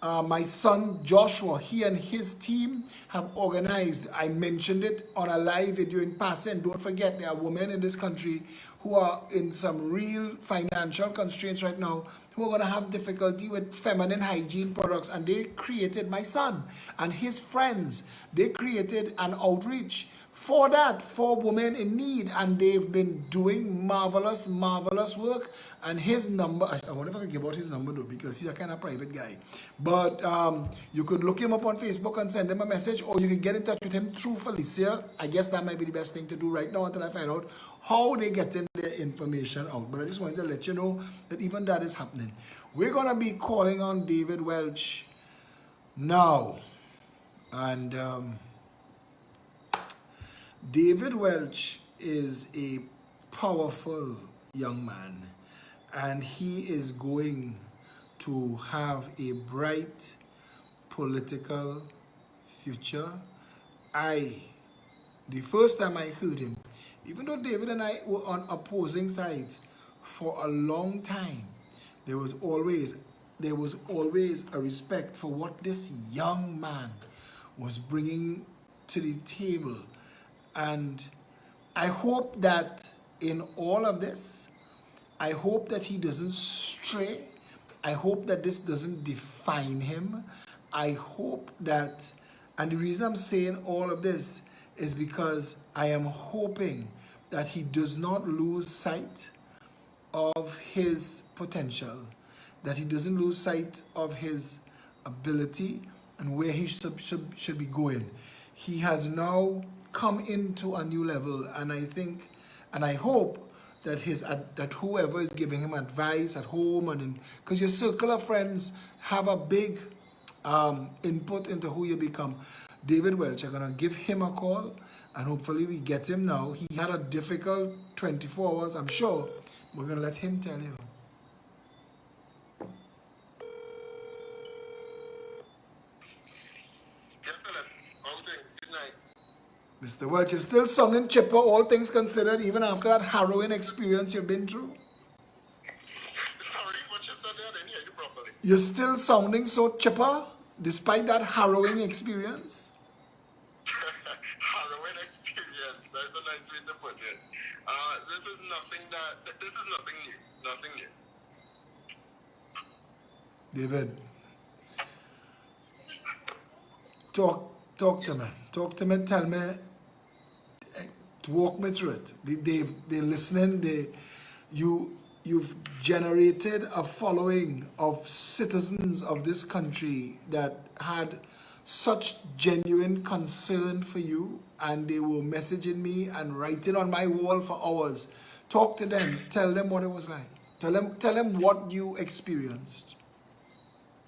My son Joshua, he and his team have organized, I mentioned it on a live video in passing. Don't forget, there are women in this country who are in some real financial constraints right now, who are going to have difficulty with feminine hygiene products. And they created, my son and his friends, they created an outreach for that, for women in need, and they've been doing marvelous work. And his number, I wonder if I can give out his number though, because he's a kind of private guy, but you could look him up on Facebook and send him a message, or you can get in touch with him through Felicia. I guess that might be the best thing to do right now until I find out how they get their information out. But I just wanted to let you know that even that is happening. We're gonna be calling on David Welch now, and David Welch is a powerful young man, and he is going to have a bright political future. The first time I heard him, even though David and I were on opposing sides for a long time, there was always a respect for what this young man was bringing to the table. And I hope that in all of this, I hope that he doesn't stray. I hope that this doesn't define him. I hope that, and the reason I'm saying all of this is because I am hoping that he does not lose sight of his potential, that he doesn't lose sight of his ability and where he should be going. He has now come into a new level, and I think and I hope that that whoever is giving him advice at home, and because your circle of friends have a big input into who you become. David Welch, I'm gonna give him a call, and hopefully we get him now. He had a difficult 24 hours, I'm sure. We're gonna let him tell you. Mr. Welch, you're still sounding chipper, all things considered, even after that harrowing experience you've been through? Sorry, what you said there, I didn't hear you properly. You're still sounding so chipper, despite that harrowing experience? Harrowing experience, that's a nice way to put it. This is nothing new, nothing new. David, talk to me, tell me, walk me through it. They're listening. You've generated a following of citizens of this country that had such genuine concern for you, and they were messaging me and writing on my wall for hours. Talk to them. Tell them what it was like. Tell them what you experienced.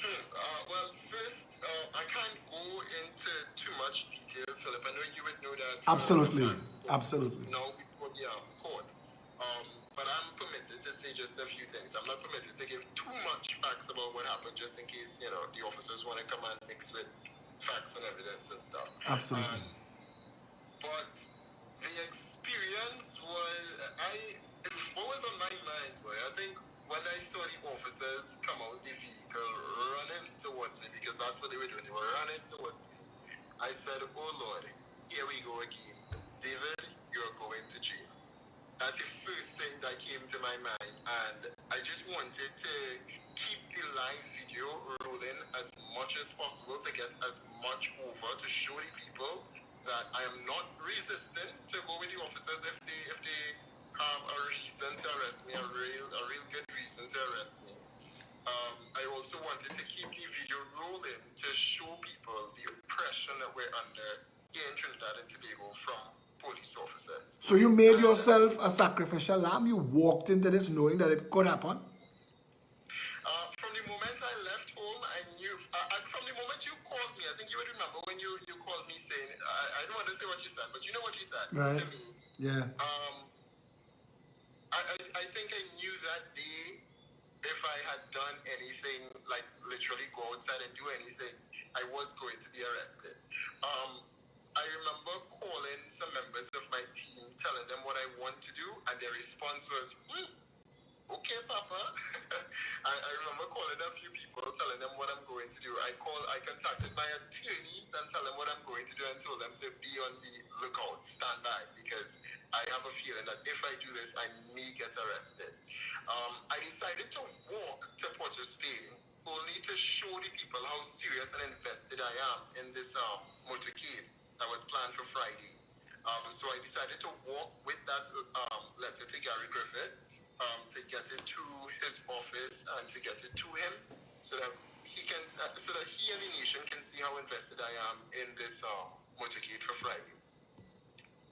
Well, first, I can't go into too much details, Philip. I know you would know that for a Absolutely. fact. Absolutely. Now before the court. But I'm permitted to say just a few things. I'm not permitted to give too much facts about what happened, just in case, the officers want to come and mix with facts and evidence and stuff. Absolutely. But the experience was, what was on my mind, boy? I think when I saw the officers come out the vehicle running towards me, because that's what they were doing, they were running towards me, I said, oh Lord, here we go again. David, you're going to jail. That's the first thing that came to my mind. And I just wanted to keep the live video rolling as much as possible to get as much over, to show the people that I am not resistant to go with the officers if they have a reason to arrest me, a real good reason to arrest me. I also wanted to keep the video rolling to show people the oppression that we're under here in Trinidad and Tobago from police officers. So you made yourself a sacrificial lamb? You walked into this knowing that it could happen? From the moment I left home, I knew. From the moment you called me, I think you would remember when you called me saying, I don't want to say what you said, but you know what you said to me. Yeah. I think I knew that day, if I had done anything, like literally go outside and do anything, I was going to be arrested. I remember calling some members of my team, telling them what I want to do, and their response was, okay, Papa. I remember calling a few people, telling them what I'm going to do. I contacted my attorneys and tell them what I'm going to do and told them to be on the lookout, stand by, because I have a feeling that if I do this, I may get arrested. I decided to walk to Port of Spain only to show the people how serious and invested I am in this motorcade that was planned for Friday. So I decided to walk with that letter to Gary Griffith to get it to his office and to get it to him, so that he and the nation can see how invested I am in this motorcade for Friday.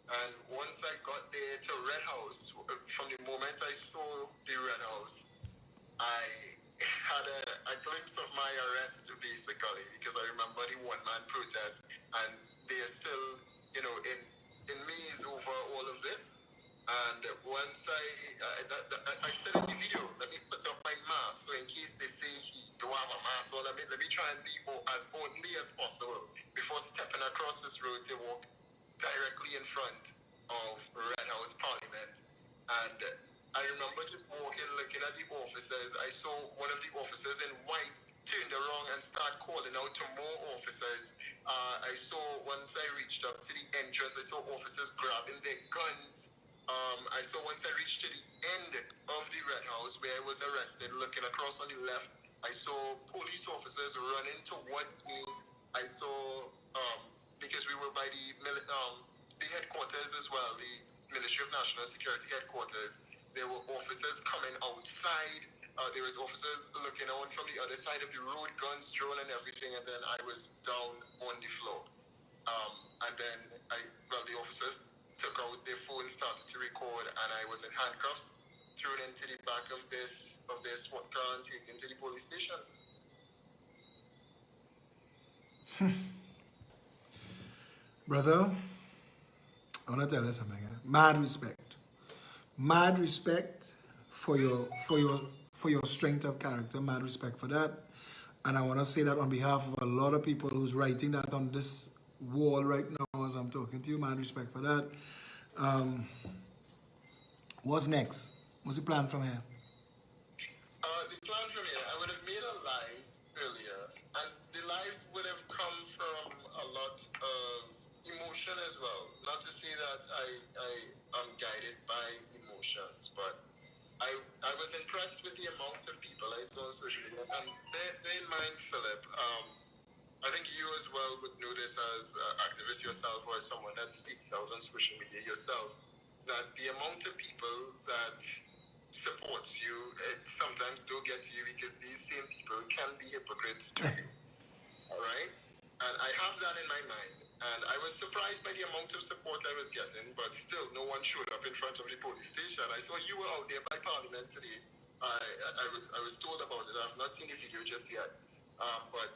And once I got there to Red House, from the moment I saw the Red House, I had a glimpse of my arrest, basically, because I remember the one-man protest, and they're still, in maze over all of this. And once I said in the video, let me put up my mask, so in case they say he don't have a mask, so let me try and be as orderly as possible before stepping across this road to walk directly in front of Red House Parliament. And I remember just walking, looking at the officers. I saw one of the officers in white turned around and start calling out to more officers. I saw, once I reached up to the entrance, I saw officers grabbing their guns. I saw once I reached to the end of the Red House where I was arrested, looking across on the left, I saw police officers running towards me. I saw, because we were by the headquarters as well, the Ministry of National Security headquarters, there were officers coming outside. There was officers looking out from the other side of the road, guns drawn and everything, and then I was down on the floor. And then the officers took out their phone, started to record, and I was in handcuffs, thrown into the back of this SWAT car and taken to the police station. Brother, I want to tell you something. Mad respect for your strength of character. Mad respect for that. And I want to say that on behalf of a lot of people who's writing that on this wall right now as I'm talking to you. Mad respect for that. What's next? What's the plan from here? The plan from here, I would have made a live earlier, and the live would have come from a lot of emotion as well. Not to say that I am guided by emotions, but I was impressed with the amount of people I saw on social media. And bear in mind, Philip, I think you as well would know this as an activist yourself, or as someone that speaks out on social media yourself, that the amount of people that supports you, it sometimes don't get to you, because these same people can be hypocrites to you. All right? And I have that in my mind. And I was surprised by the amount of support I was getting, but still no one showed up in front of the police station. I saw you were out there by Parliament today. I was told about it. I've not seen the video just yet. But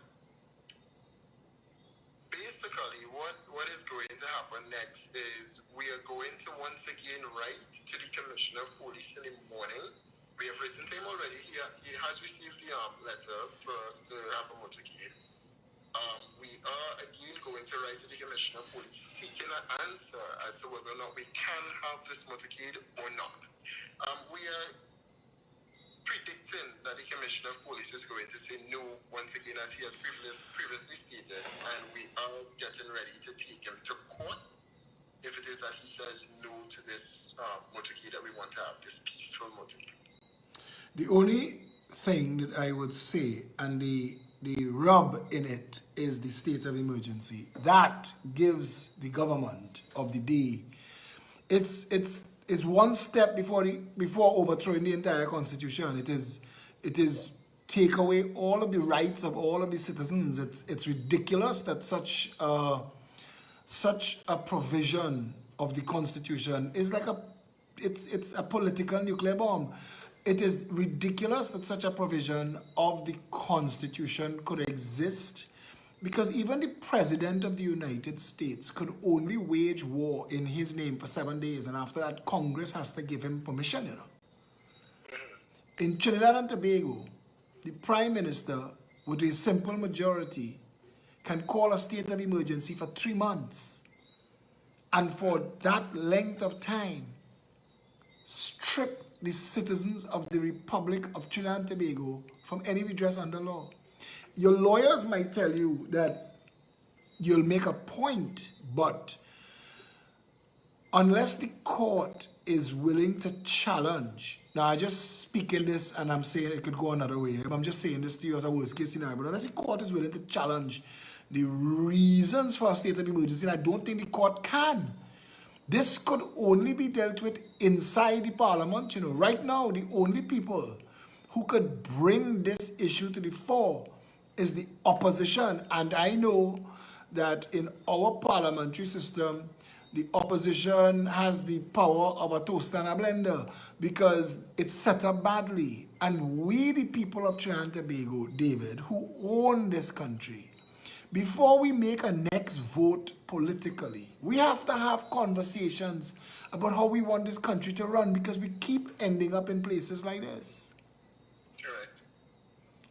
basically, what is going to happen next is we are going to once again write to the Commissioner of Police in the morning. We have written to him already. He has received the letter for us to have a motorcade. We are again going to write to the Commissioner of Police seeking an answer as to whether or not we can have this motorcade or not. We are predicting that the Commissioner of Police is going to say no once again, as he has previously stated, and we are getting ready to take him to court if it is that he says no to this motorcade that we want to have, this peaceful motorcade. The only thing that I would say, and the rub in it, is the state of emergency. That gives the government of the day, it's one step before overthrowing the entire constitution. It is take away all of the rights of all of the citizens. It's ridiculous that such a provision of the constitution is like it's a political nuclear bomb. It is ridiculous that such a provision of the Constitution could exist, because even the President of the United States could only wage war in his name for 7 days, and after that, Congress has to give him permission, you know. In Trinidad and Tobago, the Prime Minister, with a simple majority, can call a state of emergency for 3 months, and for that length of time, strip the citizens of the Republic of Trinidad and Tobago from any redress under law. Your lawyers might tell you that you'll make a point, but unless the court is willing to challenge, now I just speak in this and I'm saying it could go another way, I'm just saying this to you as a worst case scenario, but unless the court is willing to challenge the reasons for a state of emergency, I don't think the court can. This could only be dealt with inside the parliament. You know, right now, the only people who could bring this issue to the fore is the opposition. And I know that in our parliamentary system, the opposition has the power of a toaster and a blender because it's set up badly. And we, the people of Trinidad and Tobago, David, who own this country, before we make a next vote politically, we have to have conversations about how we want this country to run, because we keep ending up in places like this. Correct.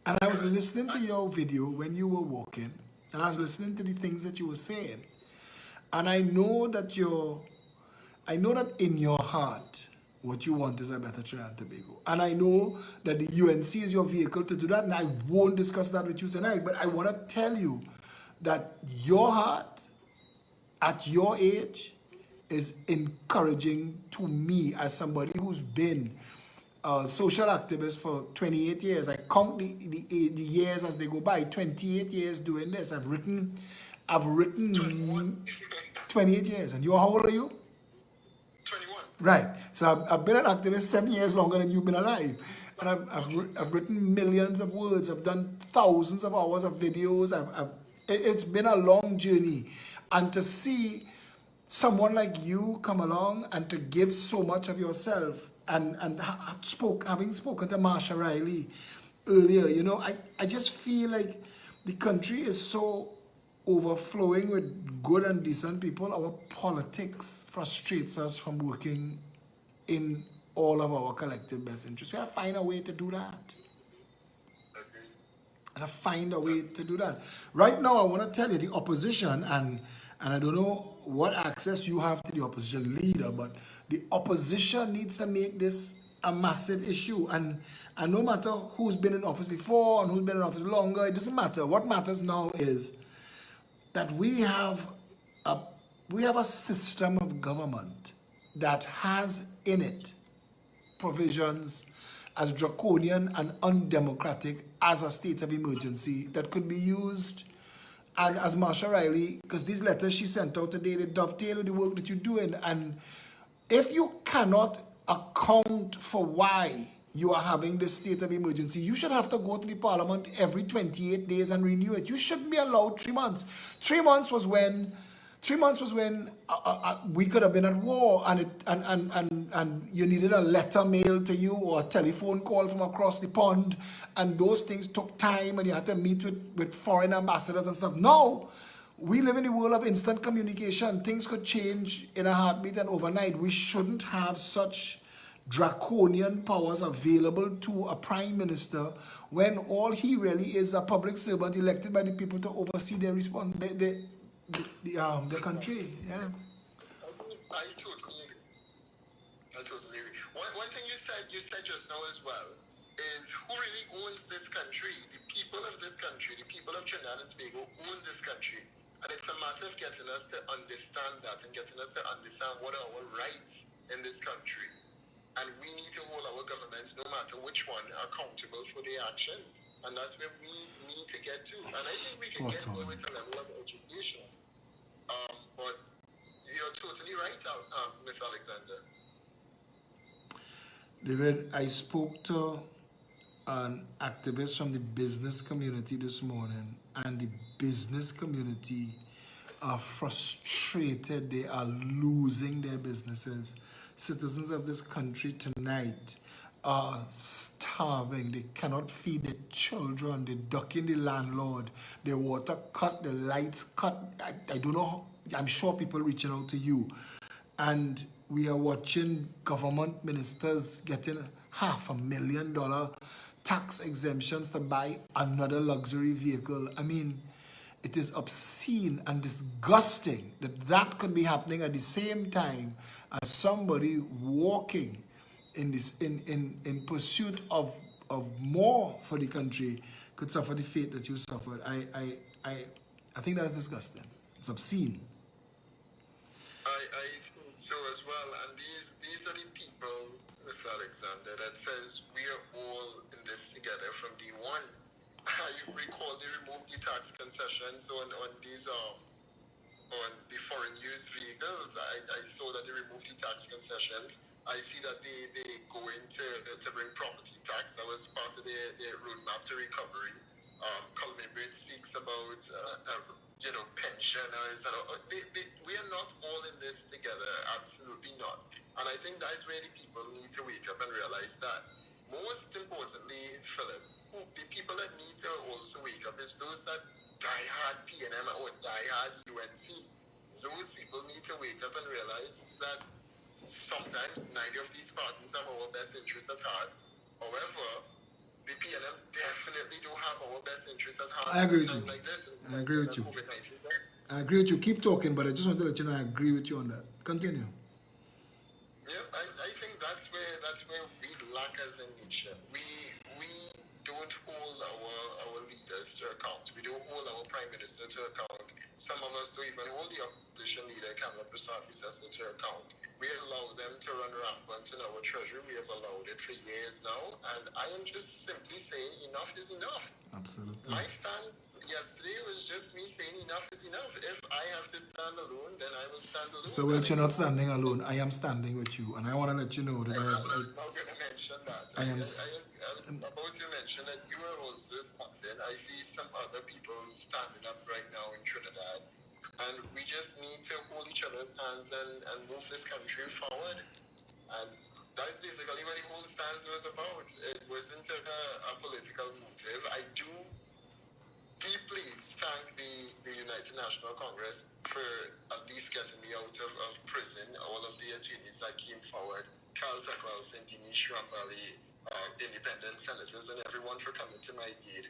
And I was listening to your video when you were walking, and I was listening to the things that you were saying. And I know that in your heart, what you want is a better Trinidad and Tobago. And I know that the UNC is your vehicle to do that, and I won't discuss that with you tonight, but I want to tell you that your heart, at your age, is encouraging to me as somebody who's been a social activist for 28 years. I count the years as they go by, 28 years doing this. I've written 28 years. And how old are you? 21. Right. So I've been an activist 7 years longer than you've been alive. And I've written millions of words. I've done thousands of hours of videos. It's been a long journey. And to see someone like you come along and to give so much of yourself, and having spoken to Marsha Riley earlier, you know, I just feel like the country is so overflowing with good and decent people. Our politics frustrates us from working in all of our collective best interests. We have to find a way to do that. And I find a way to do that. Right now, I want to tell you the opposition, and I don't know what access you have to the opposition leader, but the opposition needs to make this a massive issue. And no matter who's been in office before and who's been in office longer, it doesn't matter. What matters now is that we have a system of government that has in it provisions as draconian and undemocratic as a state of emergency that could be used. And as Marsha Riley, because these letters she sent out today, they dovetail with the work that you're doing. And if you cannot account for why you are having this state of emergency, you should have to go to the parliament every 28 days and renew it. You shouldn't be allowed 3 months. 3 months was when we could have been at war, and you needed a letter mailed to you or a telephone call from across the pond, and those things took time, and you had to meet with foreign ambassadors and stuff. Now, we live in a world of instant communication. Things could change in a heartbeat and overnight. We shouldn't have such draconian powers available to a prime minister when all he really is a public servant elected by the people to oversee their the country. Yeah. I totally agree. I totally agree. One thing you said just now as well is who really owns this country? The people of this country, the people of Trinidad and Tobago own this country. And it's a matter of getting us to understand that and getting us to understand what are our rights in this country. And we need to hold our governments, no matter which one, accountable for their actions. And that's where we need to get to. And I think we can get to with a level of education. But you're totally right, Miss Alexander. David, I spoke to an activist from the business community this morning, and the business community are frustrated. They are losing their businesses. Citizens of this country tonight are starving. They cannot feed their children. They're ducking the landlord. Their water cut, the lights cut. I don't know. I'm sure people reaching out to you. And we are watching government ministers getting $500,000 tax exemptions to buy another luxury vehicle. I mean, it is obscene and disgusting that that could be happening at the same time as somebody walking in pursuit of more for the country could suffer the fate that you suffered. I think that's disgusting. It's obscene. I think so as well. And these are the people, Mr. Alexander, that says we are all in this together from day one. I recall they removed the tax concessions on these on the foreign used vehicles. I saw that they removed the tax concessions. I see that they going to bring property tax. That was part of their roadmap to recovery. Colvin Britt speaks about pensioners. We are not all in this together. Absolutely not. And I think that's where the people need to wake up and realize that. Most importantly, Philip, the people that need to also wake up is those that die hard PNM or die hard UNC. Those people need to wake up and realize that sometimes neither of these parties have our best interests at heart. However, the PNM definitely don't have our best interests at heart. I agree with you. Like this, I agree with you. I agree with you. Keep talking, but I just want to let you know I agree with you on that. Continue. Yeah, I think that's where we lack as a nation. We don't hold our leaders to account. We don't hold our prime minister to account. Some of us don't even hold the opposition leader, Kamala Prasad-Visasa, to account. We allow them to run rampant in our treasury. We have allowed it for years now. And I am just simply saying enough is enough. Absolutely. My stance yesterday was just me saying enough is enough. If I have to stand alone, then I will stand alone. Mr. Welch, you're not standing alone. I am standing with you. And I want to let you know that I was not going to mention that. I was about to mention that you are also standing. I see some other people standing up right now in Trinidad. And we just need to hold each other's hands and move this country forward. And that's basically what the whole stance was about. It wasn't a political motive. I do deeply thank the United National Congress for at least getting me out of prison. All of the attorneys that came forward, Carl Tuckles and Denise Rambali, independent senators, and everyone for coming to my aid.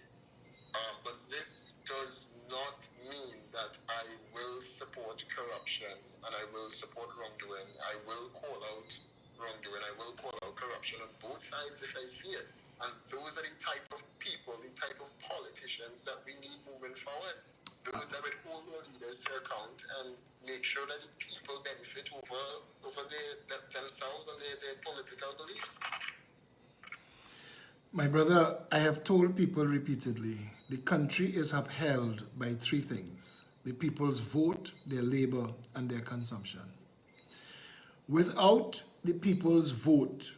But this does not mean that I will support corruption and I will support wrongdoing. I will call out wrongdoing. I will call out corruption on both sides if I see it. And those are the type of people, the type of politicians that we need moving forward. Those that would hold their leaders to account and make sure that the people benefit over themselves and their political beliefs. My brother, I have told people repeatedly, the country is upheld by three things: the people's vote, their labor, and their consumption. Without the people's vote,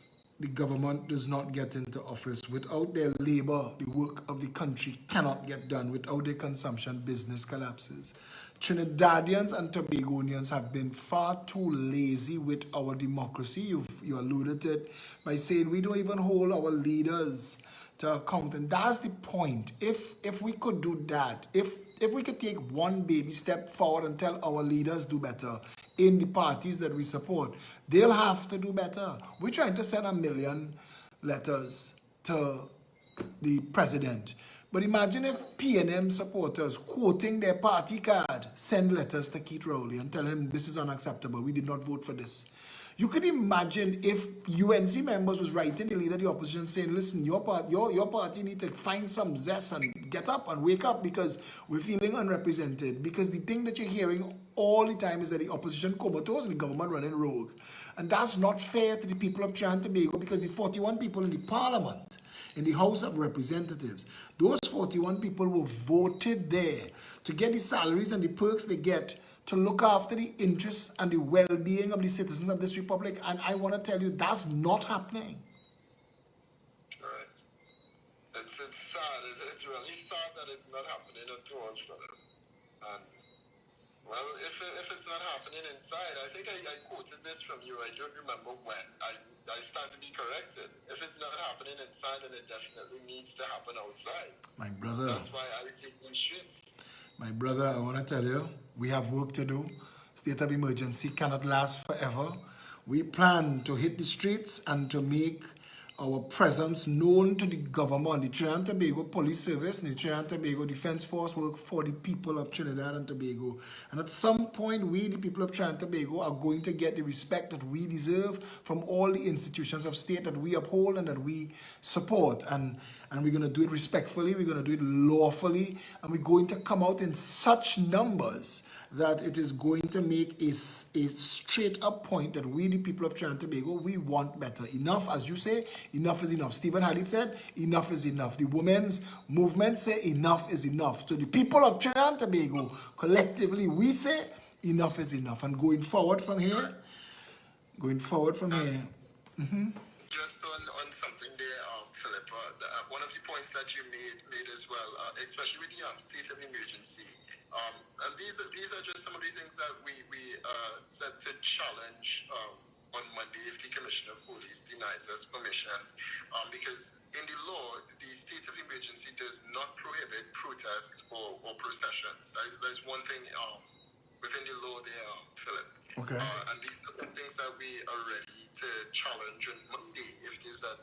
the government does not get into office, without their labor, the work of the country cannot get done. Without their consumption, business collapses. Trinidadians and Tobagonians have been far too lazy with our democracy. You alluded to it by saying we don't even hold our leaders to account. And that's the point. If we could do that, if we could take one baby step forward and tell our leaders do better in the parties that we support, they'll have to do better. We're trying to send 1 million letters to the president. But imagine if PNM supporters, quoting their party card, send letters to Keith Rowley and tell him this is unacceptable, we did not vote for this. You could imagine if UNC members was writing the leader of the opposition saying, listen, your party need to find some zest and get up and wake up because we're feeling unrepresented. Because the thing that you're hearing all the time is that the opposition comatose and the government running rogue. And that's not fair to the people of Trinidad and Tobago, because the 41 people in the parliament, in the House of Representatives, those 41 people were voted there to get the salaries and the perks they get to look after the interests and the well-being of the citizens of this republic. And I want to tell you, that's not happening. Right. It's sad. It's really sad that it's not happening at all for them. And, well, if it's not happening inside, I think I quoted this from you. I don't remember when. I stand to be corrected. If it's not happening inside, then it definitely needs to happen outside. My brother. That's why I take in streets. My brother, I want to tell you, we have work to do. State of emergency cannot last forever. We plan to hit the streets and to make our presence known to the government. The Trinidad and Tobago Police Service and the Trinidad and Tobago Defense Force work for the people of Trinidad and Tobago. And at some point, we, the people of Trinidad and Tobago, are going to get the respect that we deserve from all the institutions of state that we uphold and that we support. And we're going to do it respectfully, we're going to do it lawfully, and we're going to come out in such numbers that it is going to make a straight up point that we, the people of Trinidad and Tobago, we want better. Enough, as you say, enough is enough. Stephen Hadid said, enough is enough. The women's movement say, enough is enough. So the people of Trinidad and Tobago, collectively, we say, enough is enough. And going forward from here, Just on something there, Philip, one of the points that you made as well, especially with the state of emergency, and these are just some of the things that we set to challenge on Monday if the Commissioner of Police denies us permission, because in the law, the state of emergency does not prohibit protest or processions. There's one thing within the law there, Philip. Okay. And these are some things that we are ready to challenge on Monday if it is that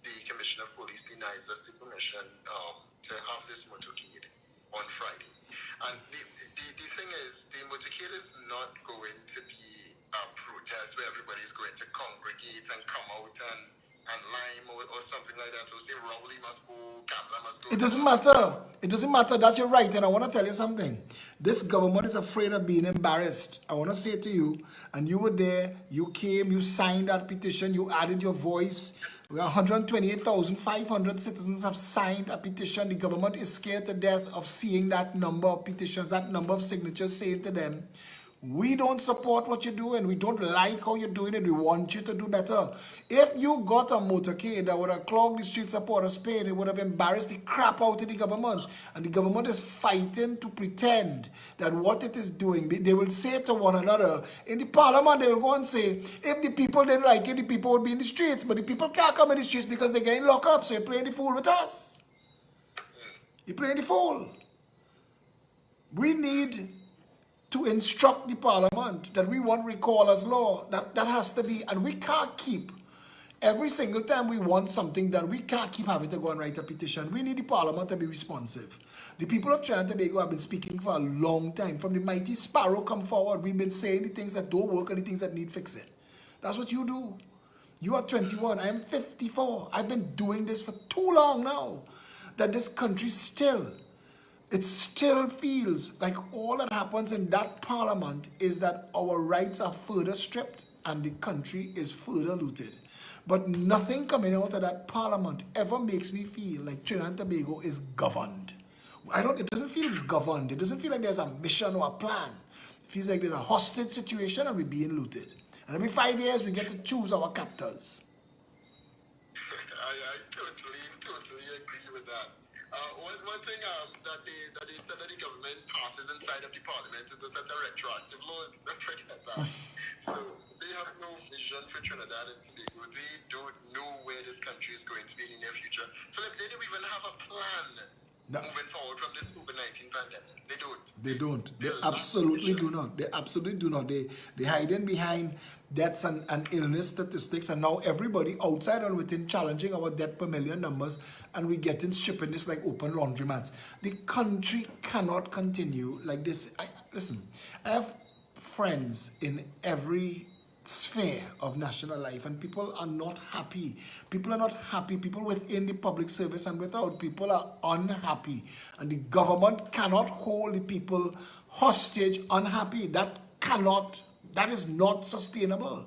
the Commissioner of Police denies us the permission to have this motorcade on Friday. And the thing is, the motorcade is not going to be a protest where everybody's going to congregate and come out and lime or something like that. So say Rowley must go, Kamla must go. It doesn't matter. It doesn't matter. That's your right. And I want to tell you something. This government is afraid of being embarrassed. I want to say to you, and you were there, you came, you signed that petition, you added your voice. 128,500 citizens have signed a petition. The government is scared to death of seeing that number of petitions, that number of signatures saying to them, we don't support what you're doing. We don't like how you're doing it. We want you to do better. If you got a motorcade that would have clogged the streets of Port of Spain, it would have embarrassed the crap out of the government. And the government is fighting to pretend that what it is doing, they will say to one another, in the parliament, they will go and say, if the people didn't like it, the people would be in the streets. But the people can't come in the streets because they're getting locked up. So you're playing the fool with us. You're playing the fool. We need to instruct the parliament that we want recall as law. That has to be, and we can't keep, every single time we want something done, we can't keep having to go and write a petition. We need the parliament to be responsive. The people of Trinidad and Tobago have been speaking for a long time. From the mighty sparrow come forward, we've been saying the things that don't work and the things that need fixing. That's what you do. You are 21, I am 54. I've been doing this for too long now, that this country it still feels like all that happens in that parliament is that our rights are further stripped and the country is further looted. But nothing coming out of that parliament ever makes me feel like Trinidad and Tobago is governed. It doesn't feel governed. It doesn't feel like there's a mission or a plan. It feels like there's a hostage situation and we're being looted. And every 5 years we get to choose our captors. I totally agree with that. One thing that they said that the government passes inside of the parliament is a set of retroactive laws. Don't forget that. So they have no vision for Trinidad and Tobago. They don't know where this country is going to be in the near future. Philip, they don't even have a plan moving forward from this COVID-19 pandemic. They don't. They don't. They absolutely do not. They absolutely do not. They hiding behind deaths and illness statistics, and now everybody outside and within challenging our death per million numbers, and we getting shipping this like open laundromats. The country cannot continue like this. Listen, I have friends in every sphere of national life, and people are not happy. People are not happy. People within the public service and without, people are unhappy, and the government cannot hold the people hostage unhappy. That is not sustainable.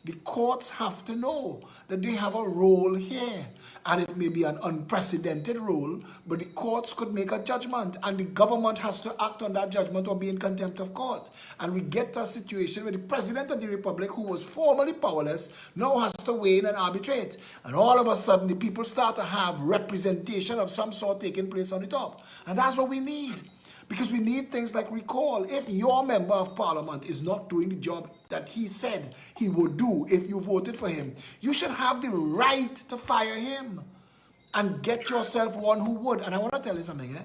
The courts have to know that they have a role here, and it may be an unprecedented role, but the courts could make a judgment, and the government has to act on that judgment or be in contempt of court. And we get to a situation where the president of the republic, who was formerly powerless, now has to weigh in and arbitrate. And all of a sudden, the people start to have representation of some sort taking place on the top. And that's what we need. Because we need things like recall. If your member of parliament is not doing the job that he said he would do if you voted for him, you should have the right to fire him and get yourself one who would. And I want to tell you something.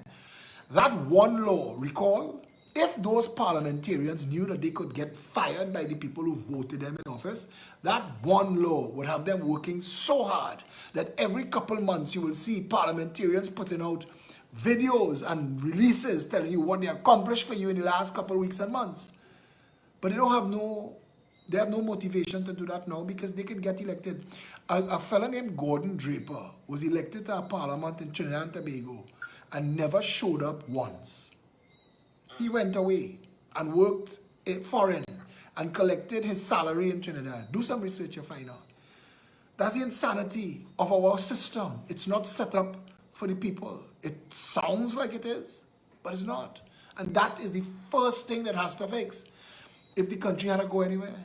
That one law, recall, if those parliamentarians knew that they could get fired by the people who voted them in office, that one law would have them working so hard that every couple months you will see parliamentarians putting out videos and releases telling you what they accomplished for you in the last couple of weeks and months. But they have no motivation to do that now because they could get elected. A fellow named Gordon Draper was elected to a parliament in Trinidad and Tobago and never showed up once. He went away and worked foreign and collected his salary in Trinidad. Do some research, you'll find out. That's the insanity of our system. It's not set up for the people. It sounds like it is, but it's not. And that is the first thing that has to fix if the country had to go anywhere.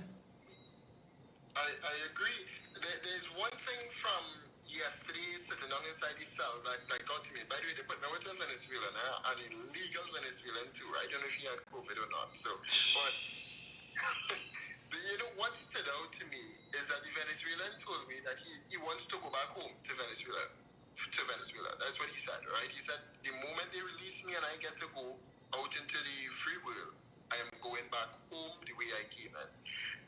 I agree. There's one thing from yesterday sitting down inside the cell that got to me. By the way, they put me with a Venezuelan, an illegal Venezuelan too. I don't know if he had COVID or not. But you know what stood out to me is that the Venezuelan told me that he wants to go back home to Venezuela. That's what he said, right? He said, the moment they release me and I get to go out into the free world, I am going back home the way I came in.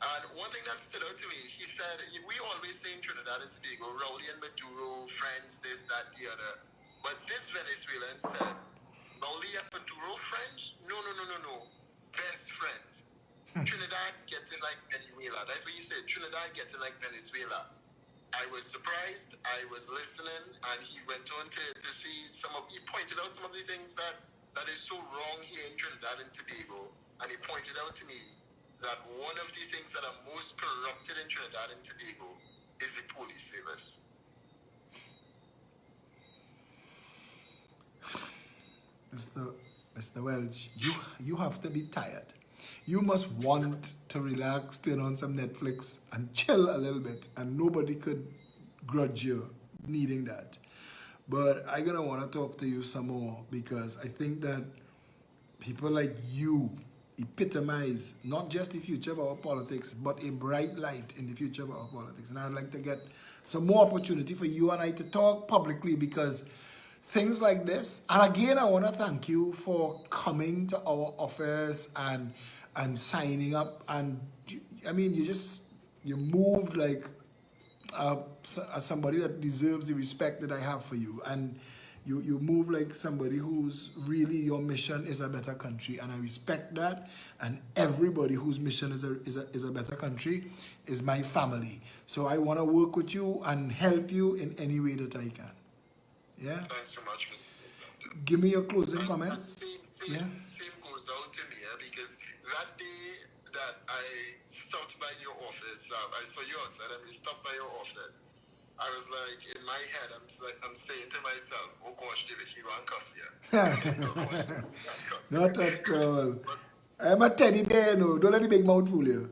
And one thing that stood out to me, he said, we always say in Trinidad and Tobago, Raul and Maduro, friends, this, that, the other. But this Venezuelan said, Raul and Maduro, friends? No. Best friends. Trinidad getting like Venezuela. That's what he said. Trinidad getting like Venezuela. I was surprised, I was listening, and he went on to see he pointed out some of the things that is so wrong here in Trinidad and Tobago, and he pointed out to me that one of the things that are most corrupted in Trinidad and Tobago is the police service. Mr. Welch, you have to be tired. You must want to relax, turn on some Netflix and chill a little bit, and nobody could grudge you needing that. But I'm going to want to talk to you some more because I think that people like you epitomize not just the future of our politics, but a bright light in the future of our politics. And I'd like to get some more opportunity for you and I to talk publicly because things like this, and again, I want to thank you for coming to our office and signing up. And I mean, you moved like somebody that deserves the respect that I have for you. And you move like somebody who's really, your mission is a better country. And I respect that. And everybody whose mission is a better country is my family. So I want to work with you and help you in any way that I can. Yeah. Thanks so much, Mr. Alexander. Give me your closing comments. Same goes out to me, because that day that I stopped by your office, I saw you outside and we stopped by your office. I was like, in my head, I'm saying to myself, oh gosh, David, he won't cuss here. Not at all. I'm a teddy bear, no. Don't let the big mouth fool you.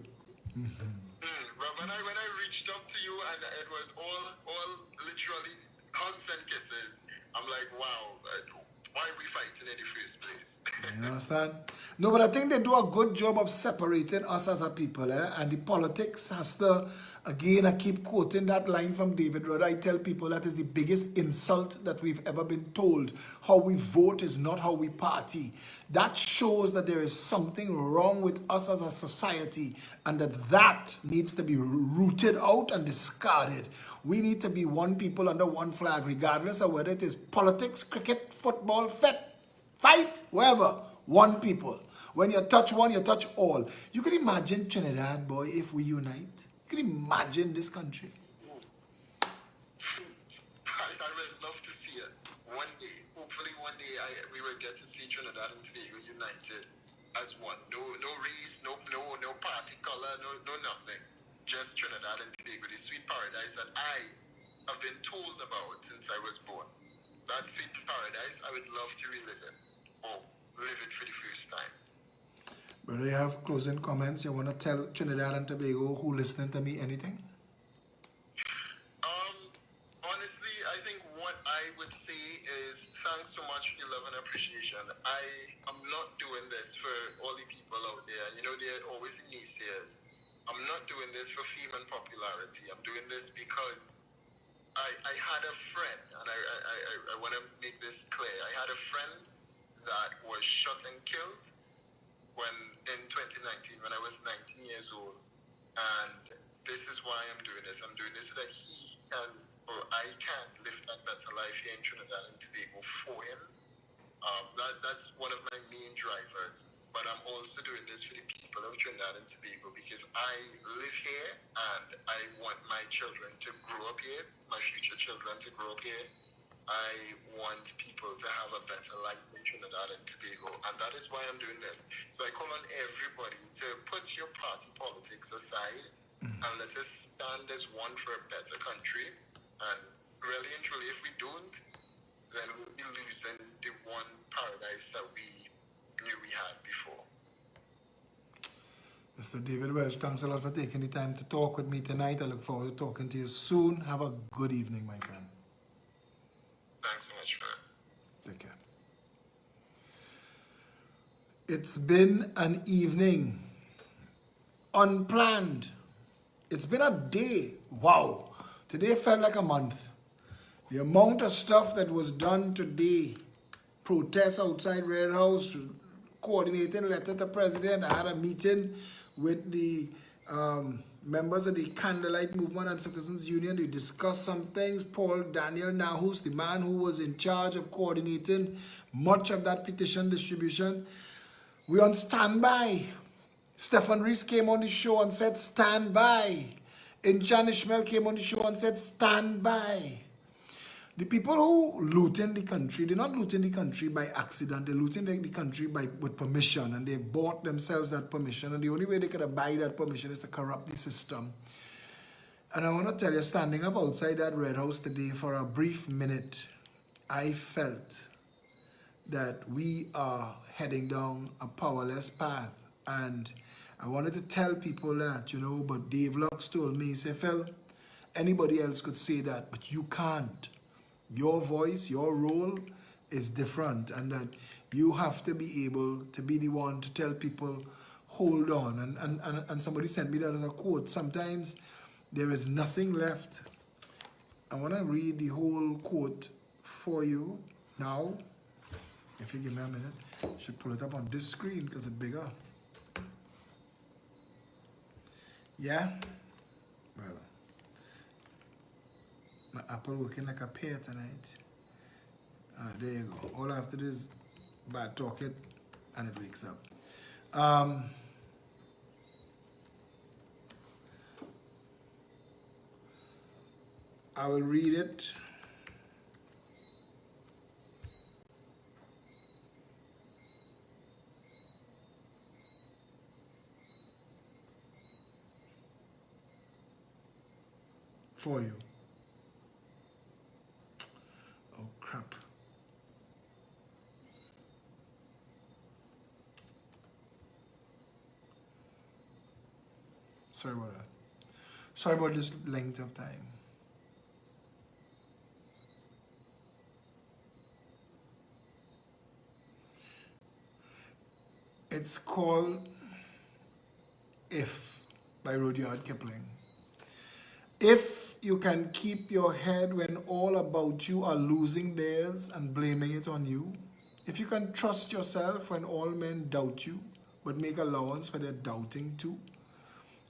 But when I reached reached up to you and it was all literally hugs and kisses. I'm like, wow, why are we fighting in the first place? You understand? No, but I think they do a good job of separating us as a people, and the politics has to, again, I keep quoting that line from David Welch. I tell people that is the biggest insult that we've ever been told. How we vote is not how we party. That shows that there is something wrong with us as a society, and that needs to be rooted out and discarded. We need to be one people under one flag, regardless of whether it is politics, cricket, football, fight, wherever. One people. When you touch one, you touch all. You can imagine Trinidad, boy, if we unite. You can imagine this country. I would love to see it. One day, hopefully one day, we will get to see Trinidad and Tobago united as one. No race, no party color, no nothing. Just Trinidad and Tobago, the sweet paradise that I have been told about since I was born. That sweet paradise, I would love to relive it. Or live it for the first time. Brother, you have closing comments? You want to tell Trinidad and Tobago who listening to me anything? Honestly, I think what I would say is thanks so much for your love and appreciation. I am not doing this for all the people out there. You know, there are always the naysayers. I'm not doing this for fame and popularity. I'm doing this because I had a friend, and I want to make this clear. I had a friend that was shot and killed in 2019 when I was 19 years old. And this is why I'm doing this. I'm doing this so that he can, or I can, live that better life here in Trinidad and Tobago for him. That's one of my main drivers. But I'm also doing this for the people of Trinidad and Tobago because I live here and I want my children to grow up here, my future children to grow up here. I want people to have a better life in Trinidad and Tobago, and that is why I'm doing this. So I call on everybody to put your party politics aside and let us stand as one for a better country. And really and truly, if we don't, then we'll be losing the one paradise that we knew we had before. Mr. David Welch, thanks a lot for taking the time to talk with me tonight. I look forward to talking to you soon. Have a good evening, my friend. Thanks so much, man. Take care. It's been an evening. Unplanned. It's been a day. Wow. Today felt like a month. The amount of stuff that was done today. Protests outside Red House, coordinating letter to President. I had a meeting with the members of the Candlelight Movement and Citizens Union. They discussed some things. Paul Daniel Nahus, the man who was in charge of coordinating much of that petition distribution. We're on standby. Stefan Rees came on the show and said, stand by. Inchan Ishmael came on the show and said, stand by. The people who looting the country, they're not looting the country by accident. They're looting the country with permission, and they bought themselves that permission. And the only way they could buy that permission is to corrupt the system. And I want to tell you, standing up outside that Red House today for a brief minute, I felt that we are heading down a powerless path. And I wanted to tell people that, you know, but Dave Lux told me, he said, Phil, anybody else could say that, but you can't. Your voice, your role is different, and that you have to be able to be the one to tell people, hold on. And somebody sent me that as a quote. Sometimes there is nothing left. I want to read the whole quote for you now. If you give me a minute, I should pull it up on this screen because it's bigger. Yeah? Well, my Apple working like a pear tonight. There you go. All I have to do is bad talk it and it wakes up. I will read it. For you. Oh crap. Sorry about that. Sorry about this length of time. It's called If by Rudyard Kipling. If you can keep your head when all about you are losing theirs and blaming it on you, if you can trust yourself when all men doubt you, but make allowance for their doubting too,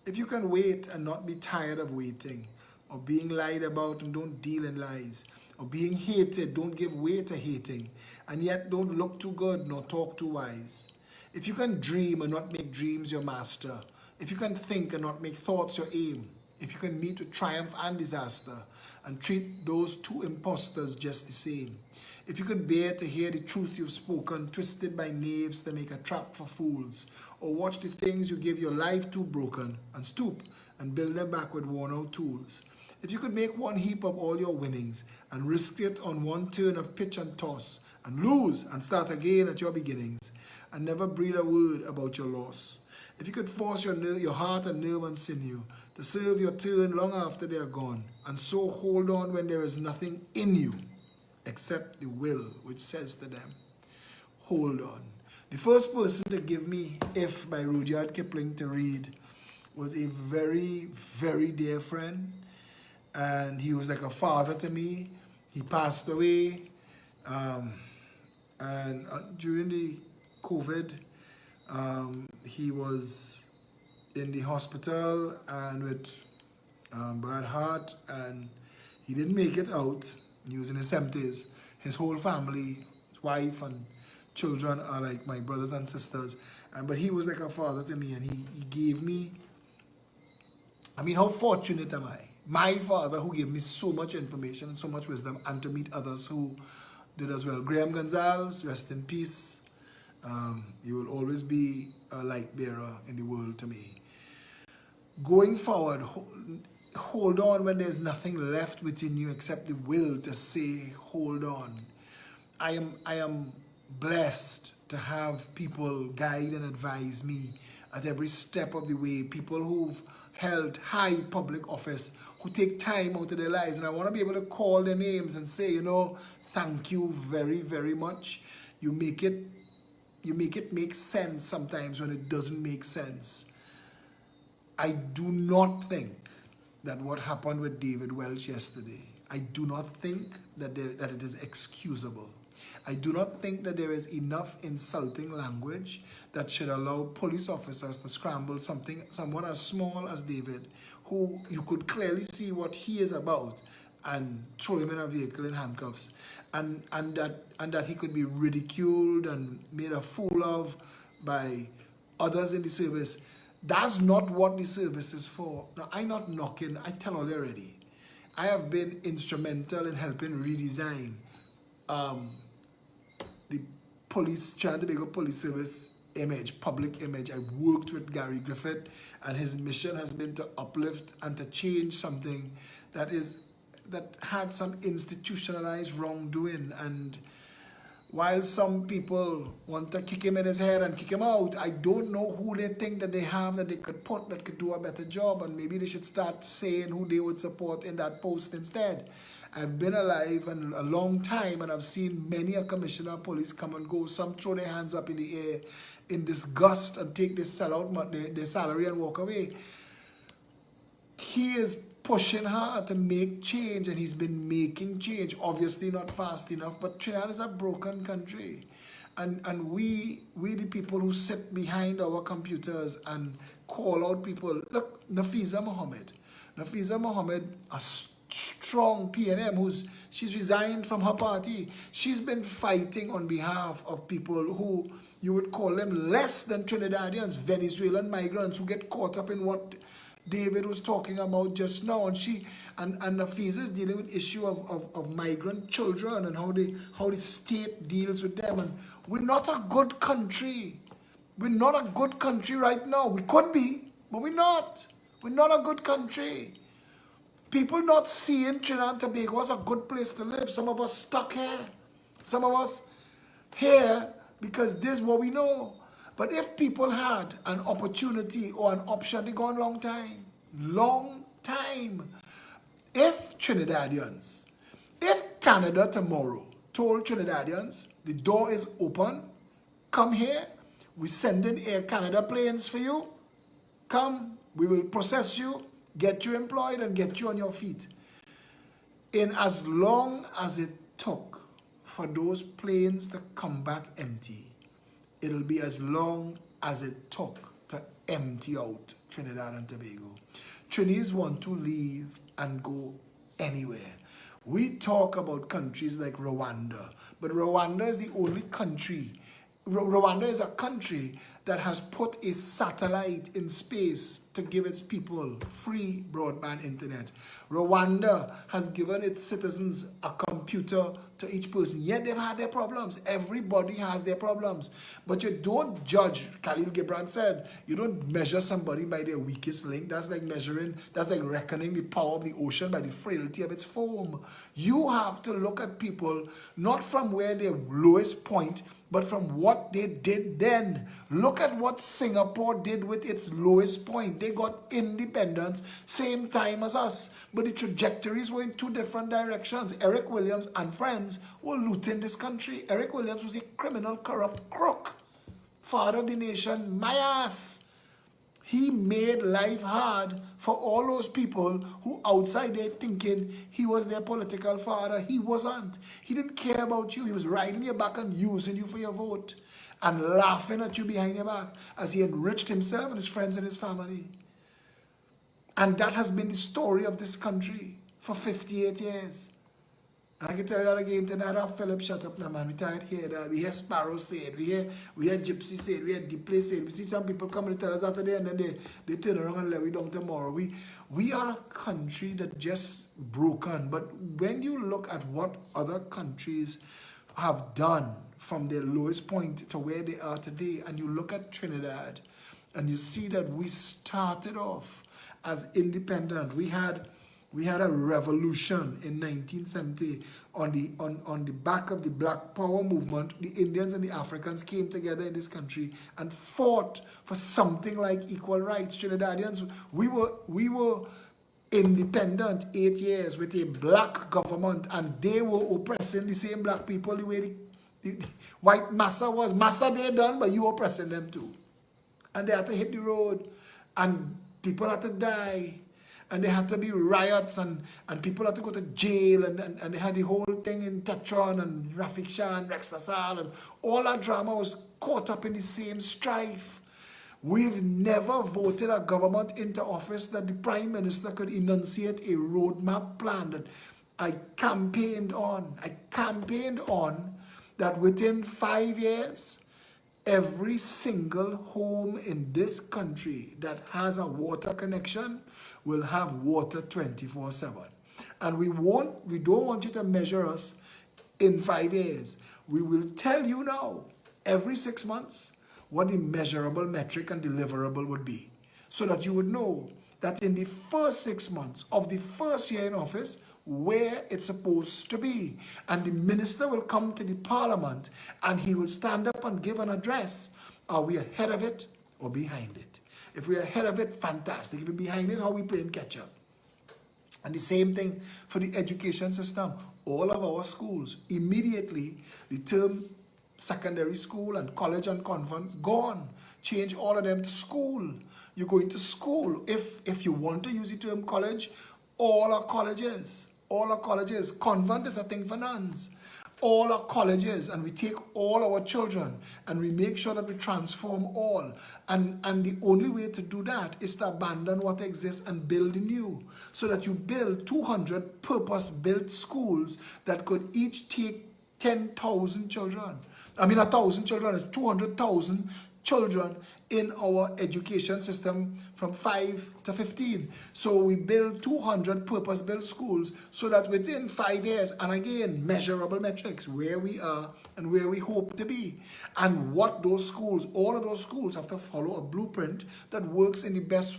if you can wait and not be tired of waiting, or being lied about and don't deal in lies, or being hated, don't give way to hating, and yet don't look too good nor talk too wise, if you can dream and not make dreams your master, if you can think and not make thoughts your aim, if you can meet with triumph and disaster and treat those two impostors just the same, if you can bear to hear the truth you've spoken twisted by knaves to make a trap for fools, or watch the things you give your life to broken and stoop and build them back with worn out tools, if you could make one heap of all your winnings and risk it on one turn of pitch and toss and lose and start again at your beginnings and never breathe a word about your loss, if you could force your heart and nerve and sinew to serve your turn long after they are gone, and so hold on when there is nothing in you except the will which says to them, hold on. The first person to give me If by Rudyard Kipling to read was a very, very dear friend, and he was like a father to me. He passed away, and during the COVID, he was in the hospital and with bad heart, and he didn't make it out. He was in his 70s. His whole family, his wife and children are like my brothers and sisters. But he was like a father to me, and he gave me, I mean, how fortunate am I? My father who gave me so much information and so much wisdom, and to meet others who did as well. Graham Gonzalez, rest in peace. You will always be a light bearer in the world to me. Going forward, hold on when there's nothing left within you except the will to say, hold on. I am blessed to have people guide and advise me at every step of the way, people who've held high public office, who take time out of their lives. And I want to be able to call their names and say, you know, thank you very, very much. You make it make sense sometimes when it doesn't make sense. I do not think that what happened with David Welch yesterday, I do not think that it is excusable. I do not think that there is enough insulting language that should allow police officers to scramble someone as small as David, who you could clearly see what he is about, and throw him in a vehicle in handcuffs, and that he could be ridiculed and made a fool of by others in the service. That's not what the service is for. Now, I'm not knocking, I tell all already. I have been instrumental in helping redesign the police, trying to make a police service image, public image. I worked with Gary Griffith, and his mission has been to uplift and to change something that had some institutionalized wrongdoing. And while some people want to kick him in his head and kick him out, I don't know who they think that they have that they could put that could do a better job, and maybe they should start saying who they would support in that post instead. I've been alive and a long time, and I've seen many a commissioner of police come and go. Some throw their hands up in the air in disgust and take their salary and walk away. He is pushing hard to make change, and he's been making change. Obviously not fast enough, but Trinidad is a broken country. And we the people who sit behind our computers and call out people. Look, Nafiza Mohammed, a strong PNM, she's resigned from her party. She's been fighting on behalf of people who you would call them less than Trinidadians, Venezuelan migrants who get caught up in what David was talking about just now. And Nafiza is dealing with issue of migrant children and how the state deals with them. And we're not a good country. We're not a good country right now. We could be, but we're not. We're not a good country. People not seeing Trinidad and Tobago as a good place to live. Some of us stuck here. Some of us here because this is what we know. But if people had an opportunity or an option, they gone long time. If Canada tomorrow told Trinidadians, the door is open, come here, we send in Air Canada planes for you, come, we will process you, get you employed and get you on your feet. In as long as it took for those planes to come back empty, it'll be as long as it took to empty out Trinidad and Tobago. Trinis want to leave and go anywhere. We talk about countries like Rwanda, but Rwanda is the only country. Rwanda is a country that has put a satellite in space to give its people free broadband internet. Rwanda has given its citizens a computer to each person. Yet they've had their problems. Everybody has their problems. But you don't judge, Khalil Gibran said, you don't measure somebody by their weakest link. That's like reckoning the power of the ocean by the frailty of its foam. You have to look at people not from where their lowest point, but from what they did then. Look at what Singapore did with its lowest point. They got independence same time as us, but the trajectories were in two different directions. Eric Williams and friends were looting this country. Eric Williams was a criminal, corrupt crook. Father of the nation, my ass. He made life hard for all those people who outside there thinking he was their political father. He wasn't. He didn't care about you. He was riding your back and using you for your vote and laughing at you behind your back as he enriched himself and his friends and his family. And that has been the story of this country for 58 years. And I can tell you that again tonight. Philip, shut up now, man. We tired here that. We hear Sparrow say it. We hear Gypsy say it. We hear Deeplay say it. We see some people come and tell us that today and then they turn around and let we down tomorrow. We are a country that just broken. But when you look at what other countries have done from their lowest point to where they are today, and you look at Trinidad, and you see that we started off as independent. We had a revolution in 1970 on the back of the Black Power movement. The Indians and the Africans came together in this country and fought for something like equal rights. Trinidadians, we were independent 8 years with a black government, and they were oppressing the same black people the way the white massa was. Massa they done, but you oppressing them too. And they had to hit the road, and people had to die. And there had to be riots, and people had to go to jail, and they had the whole thing in Tetron and Rafik Shah and Rex Lassalle, and all that drama was caught up in the same strife. We've never voted a government into office that the Prime Minister could enunciate a roadmap plan that I campaigned on. I campaigned on that within 5 years, every single home in this country that has a water connection will have water 24/7. And we don't want you to measure us in 5 years. We will tell you now, every 6 months, what the measurable metric and deliverable would be, so that you would know that in the first 6 months of the first year in office, where it's supposed to be. And the minister will come to the parliament and he will stand up and give an address. Are we ahead of it or behind it? If we're ahead of it, fantastic. If we're behind it, how are we playing catch up? And the same thing for the education system. All of our schools, immediately, the term secondary school and college and convent, gone. Change all of them to school. You're going to school. If you want to use the term college, all our colleges. All our colleges. Convent is a thing for nuns. All our colleges, and we take all our children and we make sure that we transform all. And the only way to do that is to abandon what exists and build new. So that you build 200 purpose-built schools that could each take 10,000 children. I mean, 1,000 children is 200,000 children in our education system from 5 to 15. So we build 200 purpose-built schools so that within 5 years, and again, measurable metrics, where we are and where we hope to be. And what those schools, all of those schools have to follow a blueprint that works in the best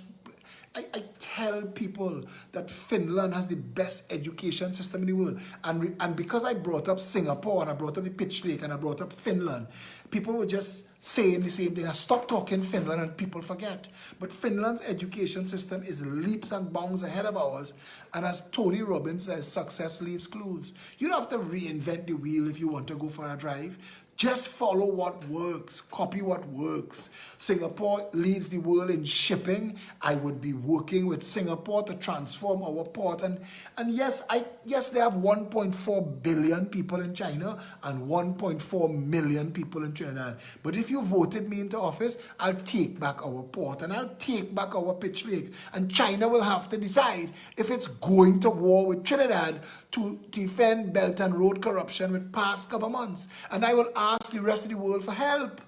I tell people that Finland has the best education system in the world. And because I brought up Singapore and I brought up the Pitch Lake and I brought up Finland, people were just saying the same thing. I stopped talking Finland and people forget. But Finland's education system is leaps and bounds ahead of ours. And as Tony Robbins says, success leaves clues. You don't have to reinvent the wheel if you want to go for a drive. Just follow what works, copy what works. Singapore leads the world in shipping. I would be working with Singapore to transform our port. And yes, they have 1.4 billion people in China and 1.4 million people in Trinidad. But if you voted me into office, I'll take back our port and I'll take back our Pitch Lake. And China will have to decide if it's going to war with Trinidad to defend Belt and Road corruption with past governments. And I will ask the rest of the world for help.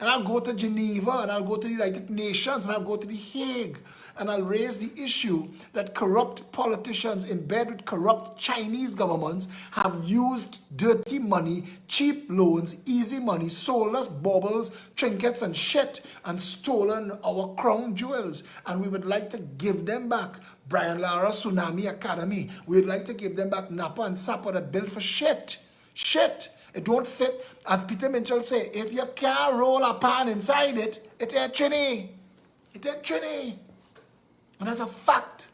And I'll go to Geneva, and I'll go to the United Nations, and I'll go to The Hague, and I'll raise the issue that corrupt politicians in bed with corrupt Chinese governments have used dirty money, cheap loans, easy money, sold us baubles, trinkets, and shit, and stolen our crown jewels. And we would like to give them back Brian Lara Tsunami Academy. We'd like to give them back Napa and Sapa that built for shit. Shit. It don't fit. As Peter Mitchell say, if you can't roll a pan inside it, it ain't trini. It ain't trini. And that's a fact.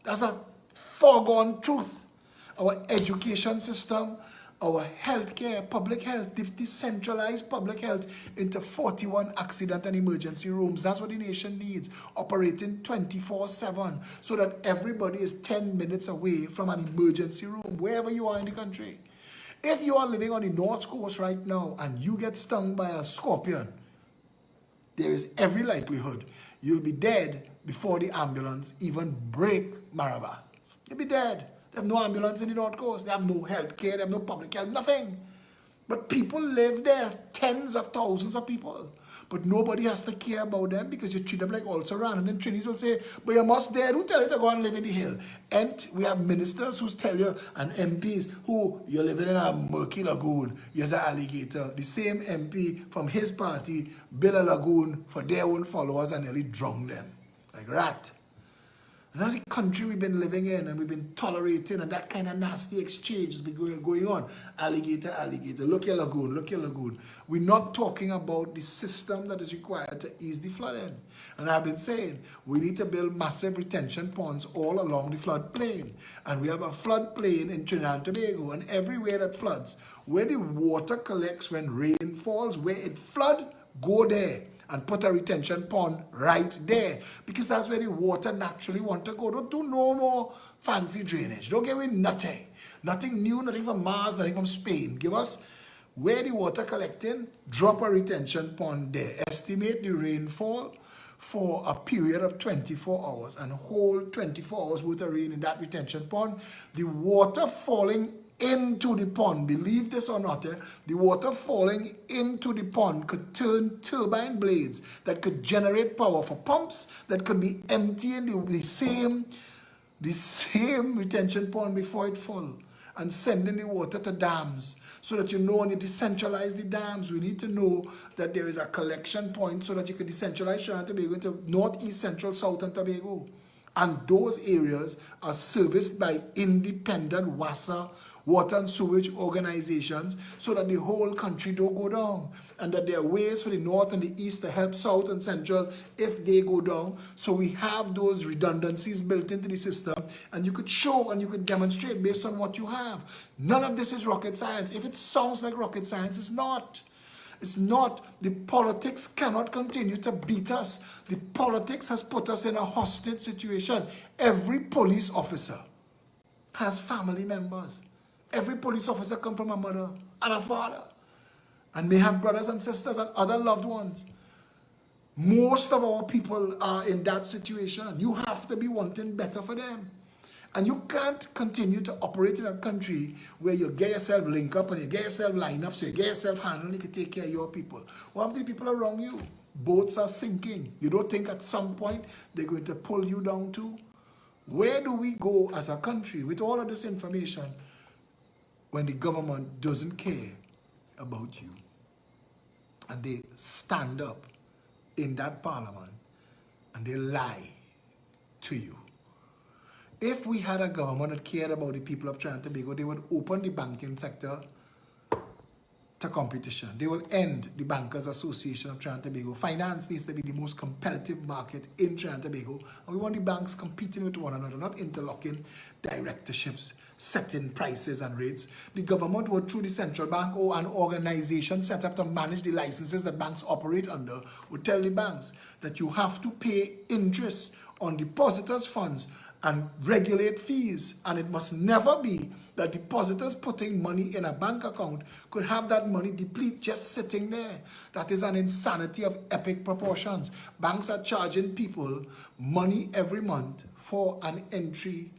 That's a foregone truth. Our education system, our healthcare, public health, decentralized public health into 41 accident and emergency rooms. That's what the nation needs. Operating 24/7 so that everybody is 10 minutes away from an emergency room, wherever you are in the country. If you are living on the North Coast right now and you get stung by a scorpion, there is every likelihood you'll be dead before the ambulance even break Maraba. You'll be dead. They have no ambulance in the North Coast. They have no health care. They have no public health, nothing. But people live there, tens of thousands of people. But nobody has to care about them because you treat them like also ran. And then Trinis will say, but you must dare. Who tell you to go and live in the hill? And we have ministers who tell you, and MPs who you're living in a murky lagoon. You're an alligator. The same MP from his party built a lagoon for their own followers and nearly drowned them. Like rat. And that's the country we've been living in and we've been tolerating, and that kind of nasty exchange has been going on. Alligator, alligator, look your lagoon, look your lagoon. We're not talking about the system that is required to ease the flooding. And I've been saying, we need to build massive retention ponds all along the floodplain. And we have a floodplain in Trinidad and Tobago, and everywhere that floods, where the water collects when rain falls, where it floods, go there. And put a retention pond right there. Because that's where the water naturally want to go. Don't do no more fancy drainage. Don't give me nothing. Nothing new, nothing from Mars, nothing from Spain. Give us where the water collecting, drop a retention pond there. Estimate the rainfall for a period of 24 hours and hold 24 hours worth of rain in that retention pond. The water falling into the pond, believe this or not, the water falling into the pond could turn turbine blades that could generate power for pumps that could be emptying the same retention pond before it full and sending the water to dams. So that you know when you decentralize the dams, we need to know that there is a collection point so that you could decentralize Trinidad and Tobago into North, East, Central, South and Tobago. And those areas are serviced by independent WASA, water and sewage organizations, so that the whole country don't go down, and that there are ways for the North and the East to help South and Central if they go down. So we have those redundancies built into the system, and you could show and you could demonstrate based on what you have. None of this is rocket science. If it sounds like rocket science, it's not. It's not. The politics cannot continue to beat us. The politics has put us in a hostage situation. Every police officer has family members. Every police officer comes from a mother and a father, and may have brothers and sisters and other loved ones. Most of our people are in that situation. You have to be wanting better for them. And you can't continue to operate in a country where you get yourself linked up and you get yourself lined up so you get yourself handled and you can take care of your people. What about the people around you? Boats are sinking. You don't think at some point they're going to pull you down too? Where do we go as a country with all of this information when the government doesn't care about you? And they stand up in that parliament and they lie to you. If we had a government that cared about the people of Trinidad and Tobago, they would open the banking sector to competition. They will end the Bankers Association of Trinidad and Tobago. Finance needs to be the most competitive market in Trinidad and Tobago. And we want the banks competing with one another, not interlocking directorships, setting prices and rates. The government would, through the central bank or an organization set up to manage the licenses that banks operate under, would tell the banks that you have to pay interest on depositors' funds and regulate fees, and it must never be that depositors putting money in a bank account could have that money deplete just sitting there. That is an insanity of epic proportions. Banks are charging people money every month for an entry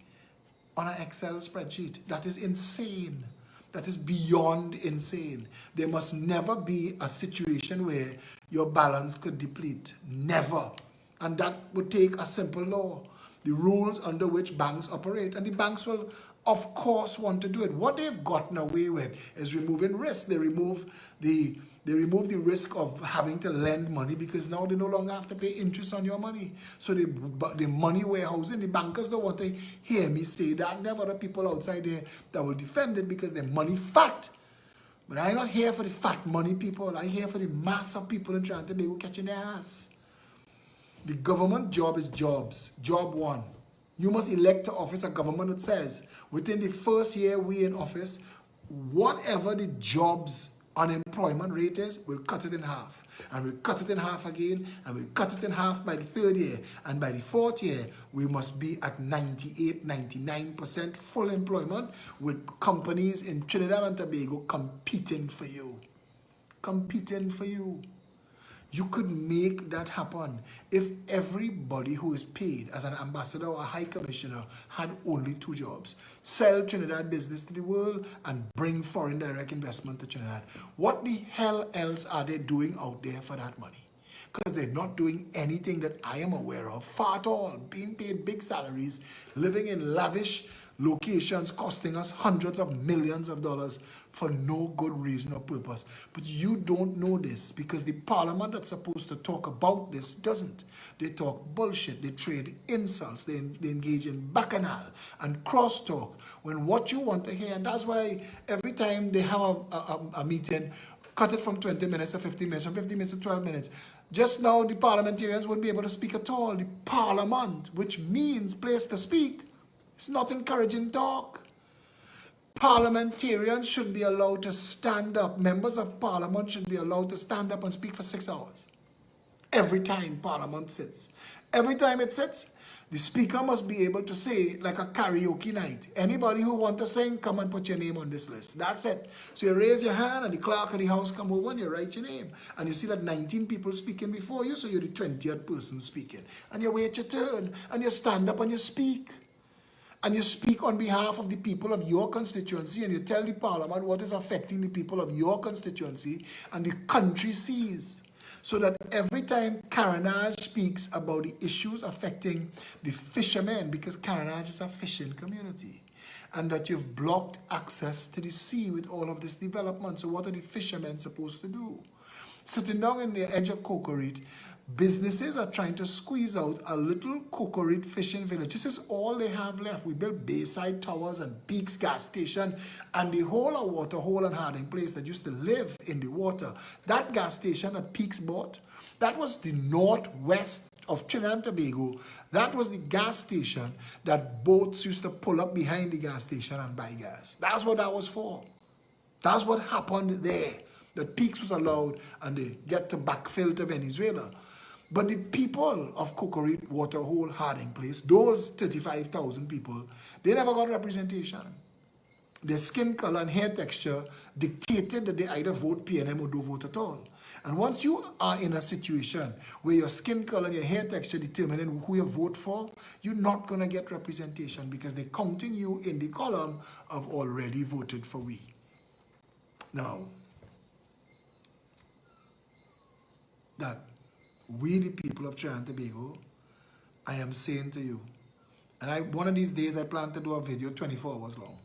on an Excel spreadsheet. That is insane. That is beyond insane. There must never be a situation where your balance could deplete. Never. And that would take a simple law. The rules under which banks operate. And the banks will, of course, want to do it. What they've gotten away with is removing risk. They remove the risk of having to lend money because now they no longer have to pay interest on your money. So the money warehousing, the bankers don't want to hear me say that. There are other people outside there that will defend it because they're money fat. But I'm not here for the fat money people. I'm here for the mass of people in Trinidad and Tobago catching their ass. The government job is jobs. Job one. You must elect to office a government that says, within the first year we in office, whatever the jobs unemployment rate is, we'll cut it in half. And we'll cut it in half again, and we'll cut it in half by the third year. And by the fourth year, we must be at 98, 99% full employment with companies in Trinidad and Tobago competing for you. Competing for you. You could make that happen if everybody who is paid as an ambassador or a high commissioner had only 2 jobs. Sell Trinidad business to the world and bring foreign direct investment to Trinidad. What the hell else are they doing out there for that money? Because they're not doing anything that I am aware of, far at all. Being paid big salaries, living in lavish locations costing us hundreds of millions of dollars for no good reason or purpose. But you don't know this because the parliament that's supposed to talk about this doesn't. They talk bullshit, they trade insults, they engage in bacchanal and crosstalk when what you want to hear, and that's why every time they have a meeting, cut it from 20 minutes to 15 minutes, from 15 minutes to 12 minutes. Just now the parliamentarians wouldn't be able to speak at all. The parliament, which means place to speak, it's not encouraging talk. Parliamentarians should be allowed to stand up. Members of parliament should be allowed to stand up and speak for 6 hours. Every time parliament sits. Every time it sits, the speaker must be able to say, like a karaoke night, anybody who wants to sing, come and put your name on this list. That's it. So you raise your hand and the clerk of the house come over and you write your name. And you see that 19 people speaking before you, so you're the 20th person speaking. And you wait your turn and you stand up and you speak. And you speak on behalf of the people of your constituency and you tell the parliament what is affecting the people of your constituency and the country sees. So that every time Carenage speaks about the issues affecting the fishermen, because Carenage is a fishing community, and that you've blocked access to the sea with all of this development. So what are the fishermen supposed to do? Sitting down in the edge of Cocorite, businesses are trying to squeeze out a little Cocorite fishing village. This is all they have left. We built Bayside Towers and Peaks gas station and the whole of Waterhole and Harding Place that used to live in the water. That gas station that Peaks bought, that was the northwest of Trinidad and Tobago. That was the gas station that boats used to pull up behind the gas station and buy gas. That's what that was for. That's what happened there. The Peaks was allowed and they get to backfill to Venezuela. But the people of Cocorite, Waterhole, Harding Place, those 35,000 people, they never got representation. Their skin color and hair texture dictated that they either vote PNM or don't vote at all. And once you are in a situation where your skin color and your hair texture determining who you vote for, you're not going to get representation because they're counting you in the column of already voted for we. Now, that we the people of Trinidad and Tobago, I am saying to you, and one of these days I plan to do a video 24 hours long,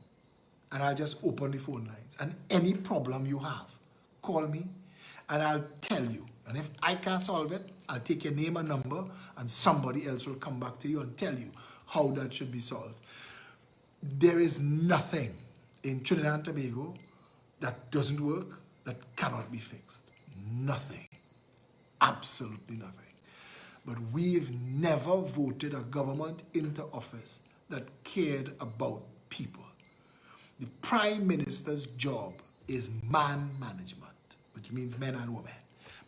and I'll just open the phone lines, and any problem you have, call me, and I'll tell you, and if I can't solve it, I'll take your name and number, and somebody else will come back to you and tell you how that should be solved. There is nothing in Trinidad and Tobago that doesn't work, that cannot be fixed. Nothing. Absolutely nothing. But we've never voted a government into office that cared about people. The Prime Minister's job is man management, which means men and women.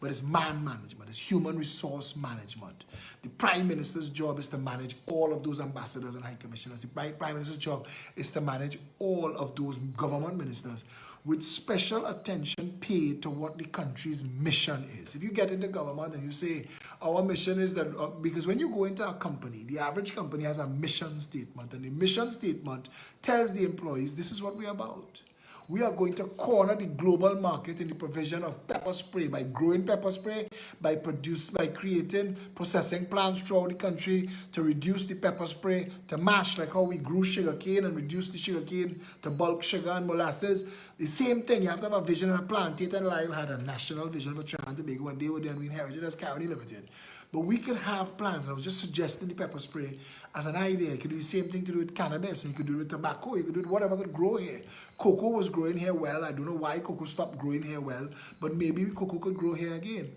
But it's man management, it's human resource management. The Prime Minister's job is to manage all of those ambassadors and high commissioners. The Prime Minister's job is to manage all of those government ministers with special attention paid to what the country's mission is. If you get into government and you say, our mission is that, because when you go into a company, the average company has a mission statement, and the mission statement tells the employees, this is what we're about. We are going to corner the global market in the provision of pepper spray by growing pepper spray, by creating processing plants throughout the country to reduce the pepper spray to mash, like how we grew sugarcane and reduce the sugarcane to bulk sugar and molasses. The same thing, you have to have a vision and a plan. Tate and Lyle had a national vision for Trinidad and Tobago when they were there, and we inherited as County Limited. But we can have plans, and I was just suggesting the pepper spray as an idea. You could do the same thing to do with cannabis, and you could do it with tobacco, you could do it whatever could grow here. Cocoa was growing here well. I don't know why cocoa stopped growing here well, but maybe cocoa could grow here again.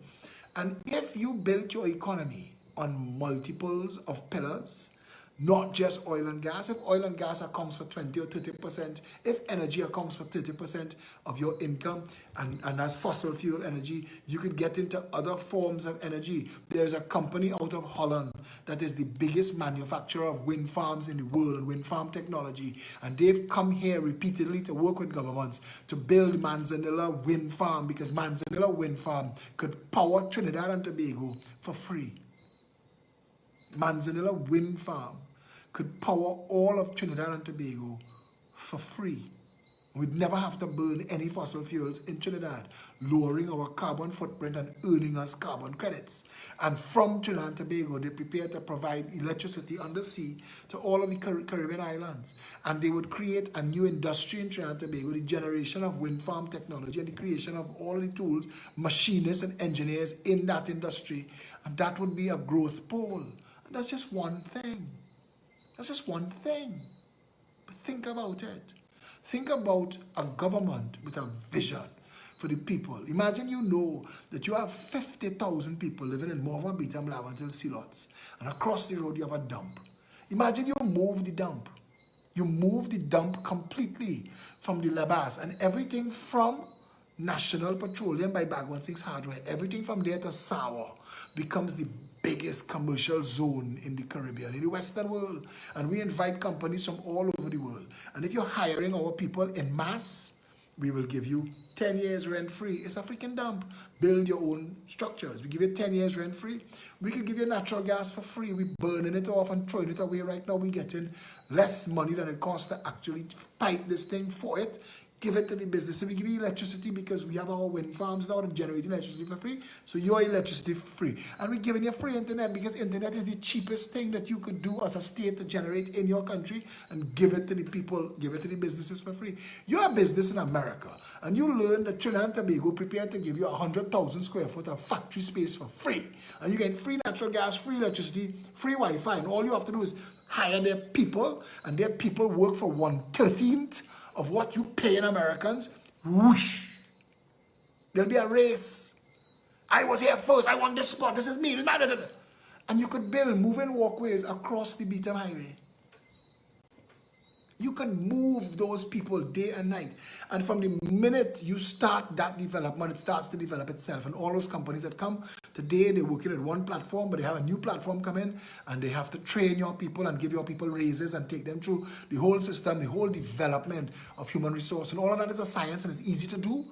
And if you built your economy on multiples of pillars, not just oil and gas. If oil and gas accounts for 20 or 30%, if energy accounts for 30% of your income, and as fossil fuel energy, you could get into other forms of energy. There's a company out of Holland that is the biggest manufacturer of wind farms in the world and wind farm technology. And they've come here repeatedly to work with governments to build Manzanilla Wind Farm, because Manzanilla Wind Farm could power Trinidad and Tobago for free. Manzanilla Wind Farm could power all of Trinidad and Tobago for free. We'd never have to burn any fossil fuels in Trinidad, lowering our carbon footprint and earning us carbon credits. And from Trinidad and Tobago, they prepare to provide electricity undersea to all of the Caribbean islands. And they would create a new industry in Trinidad and Tobago, the generation of wind farm technology and the creation of all the tools, machinists and engineers in that industry. And that would be a growth pole. And that's just one thing. That's just one thing. But think about it. Think about a government with a vision for the people. Imagine you know that you have 50,000 people living in Morvan, Beetham, Lavantil, Silots, and across the road you have a dump. Imagine you move the dump. You move the dump completely from the Labas, and everything from National Petroleum by Bhagwan Singh's Hardware, everything from there to Sawa becomes the biggest commercial zone in the Caribbean, in the Western world. And we invite companies from all over the world. And if you're hiring our people in mass, we will give you 10 years rent-free. It's a freaking dump. Build your own structures. We give you 10 years rent-free. We could give you natural gas for free. We're burning it off and throwing it away right now. We're getting less money than it costs to actually pipe this thing for it. Give it to the business. So we give you electricity because we have our wind farms now that generate electricity for free. So your electricity for free. And we're giving you free internet because internet is the cheapest thing that you could do as a state to generate in your country, and give it to the people, give it to the businesses for free. You're a business in America and you learn that Trinidad and Tobago prepared to give you 100,000 square foot of factory space for free. And you get free natural gas, free electricity, free Wi-Fi. And all you have to do is hire their people, and their people work for 1/13 of what you pay in Americans. Whoosh! There'll be a race. I was here first. I want this spot. This is me. And you could build moving walkways across the Beetham Highway. You could move those people day and night. And from the minute you start that development, it starts to develop itself. And all those companies that come today, they're working at one platform, but they have a new platform come in, and they have to train your people and give your people raises and take them through the whole system, the whole development of human resource. And all of that is a science, and it's easy to do.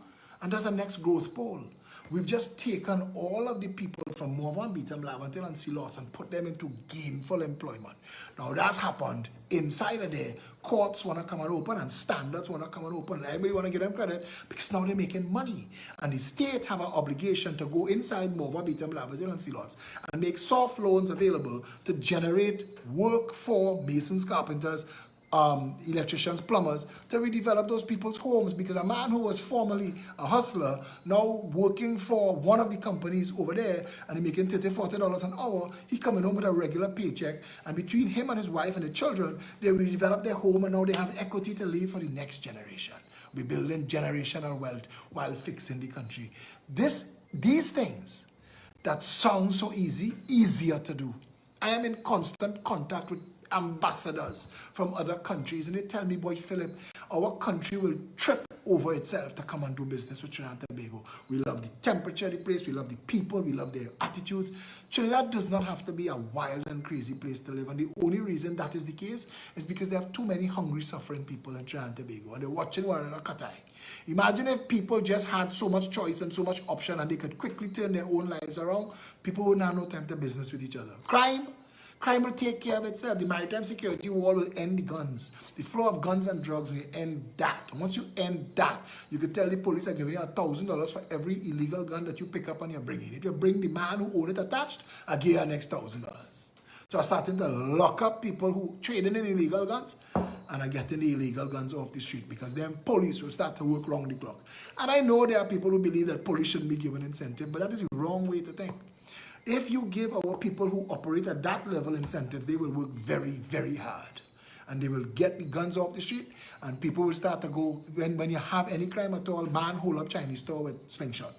And that's the next growth pole. We've just taken all of the people from Morvan, Beetham, Lavantil, and Silots and put them into gainful employment. Now that's happened inside of there. Courts want to come and open, and standards want to come and open, and everybody want to give them credit because now they're making money. And the state have an obligation to go inside Morvan, Beetham, Lavantil, and Silots and make soft loans available to generate work for masons, carpenters, electricians, plumbers, to redevelop those people's homes, because a man who was formerly a hustler, now working for one of the companies over there, and he making $30, $40 an hour, he coming home with a regular paycheck, and between him and his wife and the children, they redevelop their home, and now they have equity to leave for the next generation. We're building generational wealth while fixing the country. These things that sound so easy, easier to do. I am in constant contact with ambassadors from other countries, and they tell me, boy Philip, our country will trip over itself to come and do business with Trinidad and Tobago. We love the temperature of the place, we love the people, we love their attitudes. Trinidad does not have to be a wild and crazy place to live, and the only reason that is the case is because they have too many hungry, suffering people in Trinidad and Tobago, and they're watching one another cut eye. Imagine if people just had so much choice and so much option, and they could quickly turn their own lives around. People would not have no time to business with each other. Crime will take care of itself. The maritime security wall will end the guns. The flow of guns and drugs will end that. And once you end that, you could tell the police are giving you $1,000 for every illegal gun that you pick up and you're bringing. If you bring the man who own it attached, I give you an next $1,000. So I started to lock up people who trading in illegal guns and are getting the illegal guns off the street, because then police will start to work round the clock. And I know there are people who believe that police shouldn't be given incentive, but that is the wrong way to think. If you give our people who operate at that level incentives, they will work very, very hard. And they will get the guns off the street, and people will start to go, when you have any crime at all, man hold up Chinese store with slingshot.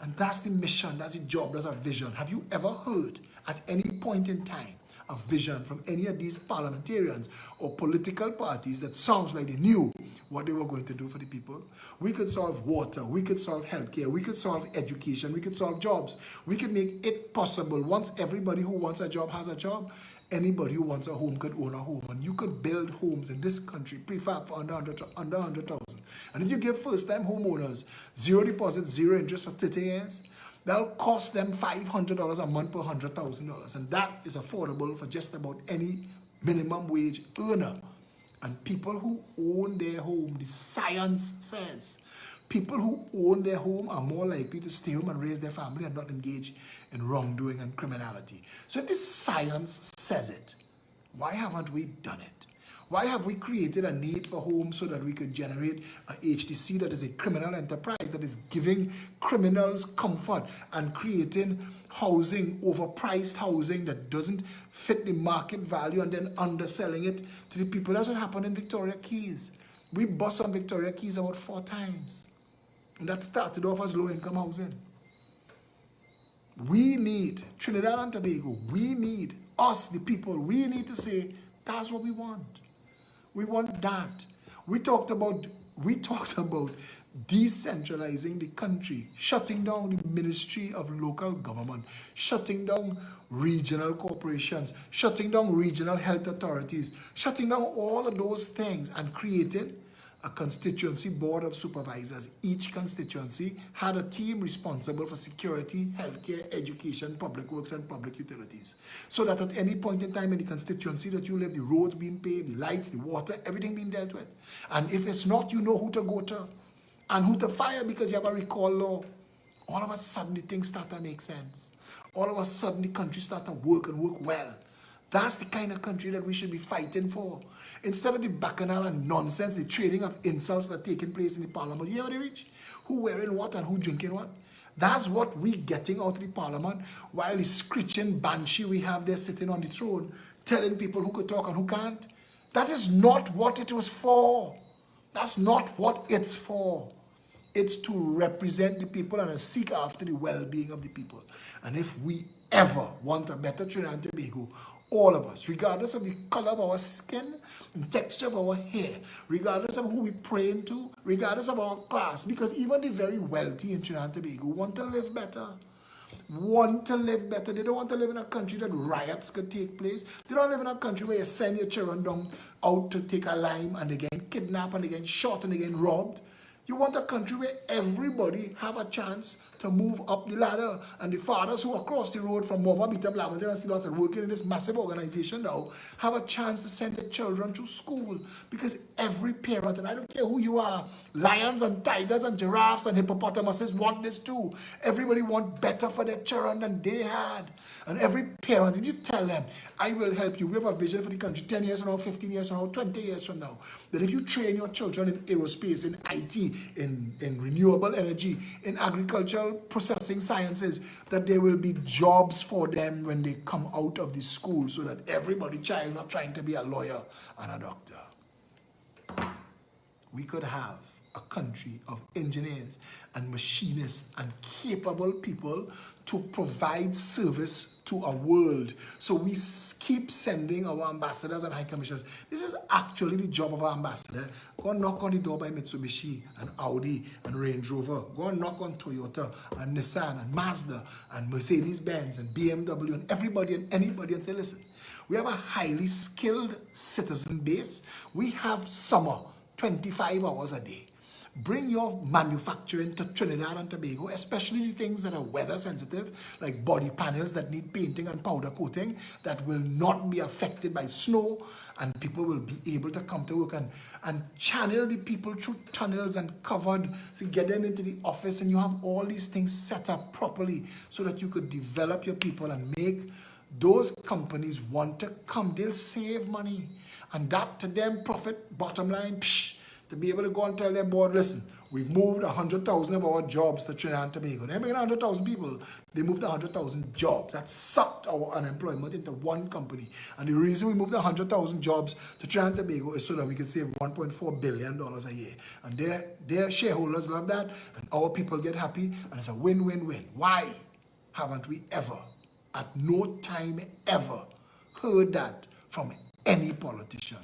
And that's the mission, that's the job, that's a vision. Have you ever heard at any point in time a vision from any of these parliamentarians or political parties that sounds like they knew what they were going to do for the people? We could solve water, we could solve healthcare, we could solve education, we could solve jobs. We could make it possible. Once everybody who wants a job has a job, anybody who wants a home could own a home. And you could build homes in this country, prefab for under 100,000. And if you give first-time homeowners zero deposit, zero interest for 30 years, that'll cost them $500 a month per $100,000. And that is affordable for just about any minimum wage earner. And people who own their home, the science says, people who own their home are more likely to stay home and raise their family and not engage in wrongdoing and criminality. So if the science says it, why haven't we done it? Why have we created a need for homes so that we could generate a HTC that is a criminal enterprise that is giving criminals comfort and creating housing, overpriced housing that doesn't fit the market value, and then underselling it to the people? That's what happened in Victoria Keys. We bust on Victoria Keys about 4 times. And that started off as low-income housing. We need, Trinidad and Tobago, we need, us, the people, we need to say, that's what we want. We want that. We talked about decentralizing the country, shutting down the Ministry of Local Government, shutting down regional corporations, shutting down regional health authorities, shutting down all of those things, and creating a constituency board of supervisors. Each constituency had a team responsible for security, healthcare, education, public works, and public utilities. So that at any point in time in the constituency that you live, the roads being paved, the lights, the water, everything being dealt with. And if it's not, you know who to go to and who to fire, because you have a recall law. All of a sudden, the things start to make sense. All of a sudden, the country start to work and work well. That's the kind of country that we should be fighting for. Instead of the bacchanal and nonsense, the trading of insults that are taking place in the parliament. You hear what they reach? Who wearing what and who drinking what? That's what we getting out of the parliament, while the screeching banshee we have there sitting on the throne, telling people who could talk and who can't. That is not what it was for. That's not what it's for. It's to represent the people and to seek after the well-being of the people. And if we ever want a better Trinidad and Tobago, all of us, regardless of the color of our skin and texture of our hair, regardless of who we praying to, regardless of our class, because even the very wealthy in Trinidad and Tobago want to live better. Want to live better. They don't want to live in a country that riots could take place. They don't live in a country where you send your children down out to take a lime and they get kidnapped and they get shot and they get robbed. You want a country where everybody have a chance to move up the ladder, and the fathers who are across the road from Mova, Bitam, Lavender, and Silot and working in this massive organization now have a chance to send their children to school, because every parent, and I don't care who you are, lions and tigers and giraffes and hippopotamuses want this too. Everybody want better for their children than they had. And every parent, if you tell them, I will help you, we have a vision for the country 10 years from now, 15 years from now, 20 years from now, that if you train your children in aerospace, in IT, in renewable energy, in agricultural processing sciences, that there will be jobs for them when they come out of the school, so that everybody child not trying to be a lawyer and a doctor. We could have a country of engineers and machinists and capable people to provide service to our world. So we keep sending our ambassadors and high commissioners. This is actually the job of our ambassador. Go and knock on the door by Mitsubishi and Audi and Range Rover. Go and knock on Toyota and Nissan and Mazda and Mercedes-Benz and BMW and everybody and anybody, and say, listen, we have a highly skilled citizen base. We have summer, 25 hours a day. Bring your manufacturing to Trinidad and Tobago, especially the things that are weather sensitive, like body panels that need painting and powder coating, that will not be affected by snow, and people will be able to come to work and channel the people through tunnels and covered, so get them into the office, and you have all these things set up properly so that you could develop your people and make those companies want to come. They'll save money, and that to them profit, bottom line, to be able to go and tell their board, listen, we've moved 100,000 of our jobs to Trinidad and Tobago. They're making 100,000 people. They moved 100,000 jobs. That sucked our unemployment into one company. And the reason we moved 100,000 jobs to Trinidad and Tobago is so that we could save $1.4 billion a year. And their shareholders love that, and our people get happy, and it's a win-win-win. Why haven't we ever, at no time ever, heard that from any politician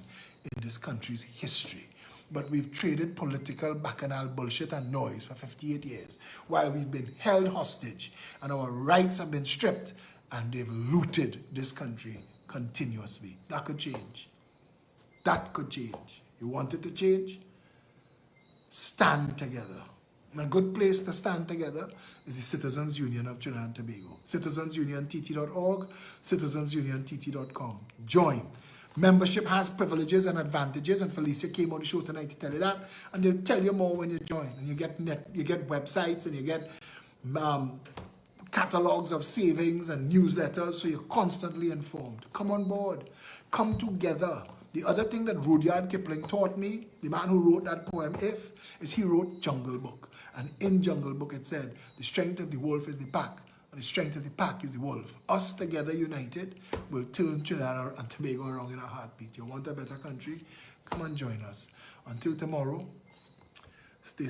in this country's history? But we've traded political bacchanal bullshit and noise for 58 years, while we've been held hostage and our rights have been stripped, and they've looted this country continuously. That could change. That could change. You want it to change? Stand together. And a good place to stand together is the Citizens Union of Trinidad and Tobago. citizensuniontt.org, citizensuniontt.com. Join. Membership has privileges and advantages, and Felicia came on the show tonight to tell you that, and they'll tell you more when you join. And you get websites, and you get catalogs of savings and newsletters, so you're constantly informed. Come on board. Come together. The other thing that Rudyard Kipling taught me, the man who wrote that poem, is he wrote Jungle Book. And in Jungle Book it said, the strength of the wolf is the pack, and the strength of the pack is the wolf. Us together united will turn Trinidad and Tobago around in a heartbeat. You want a better country? Come and join us. Until tomorrow,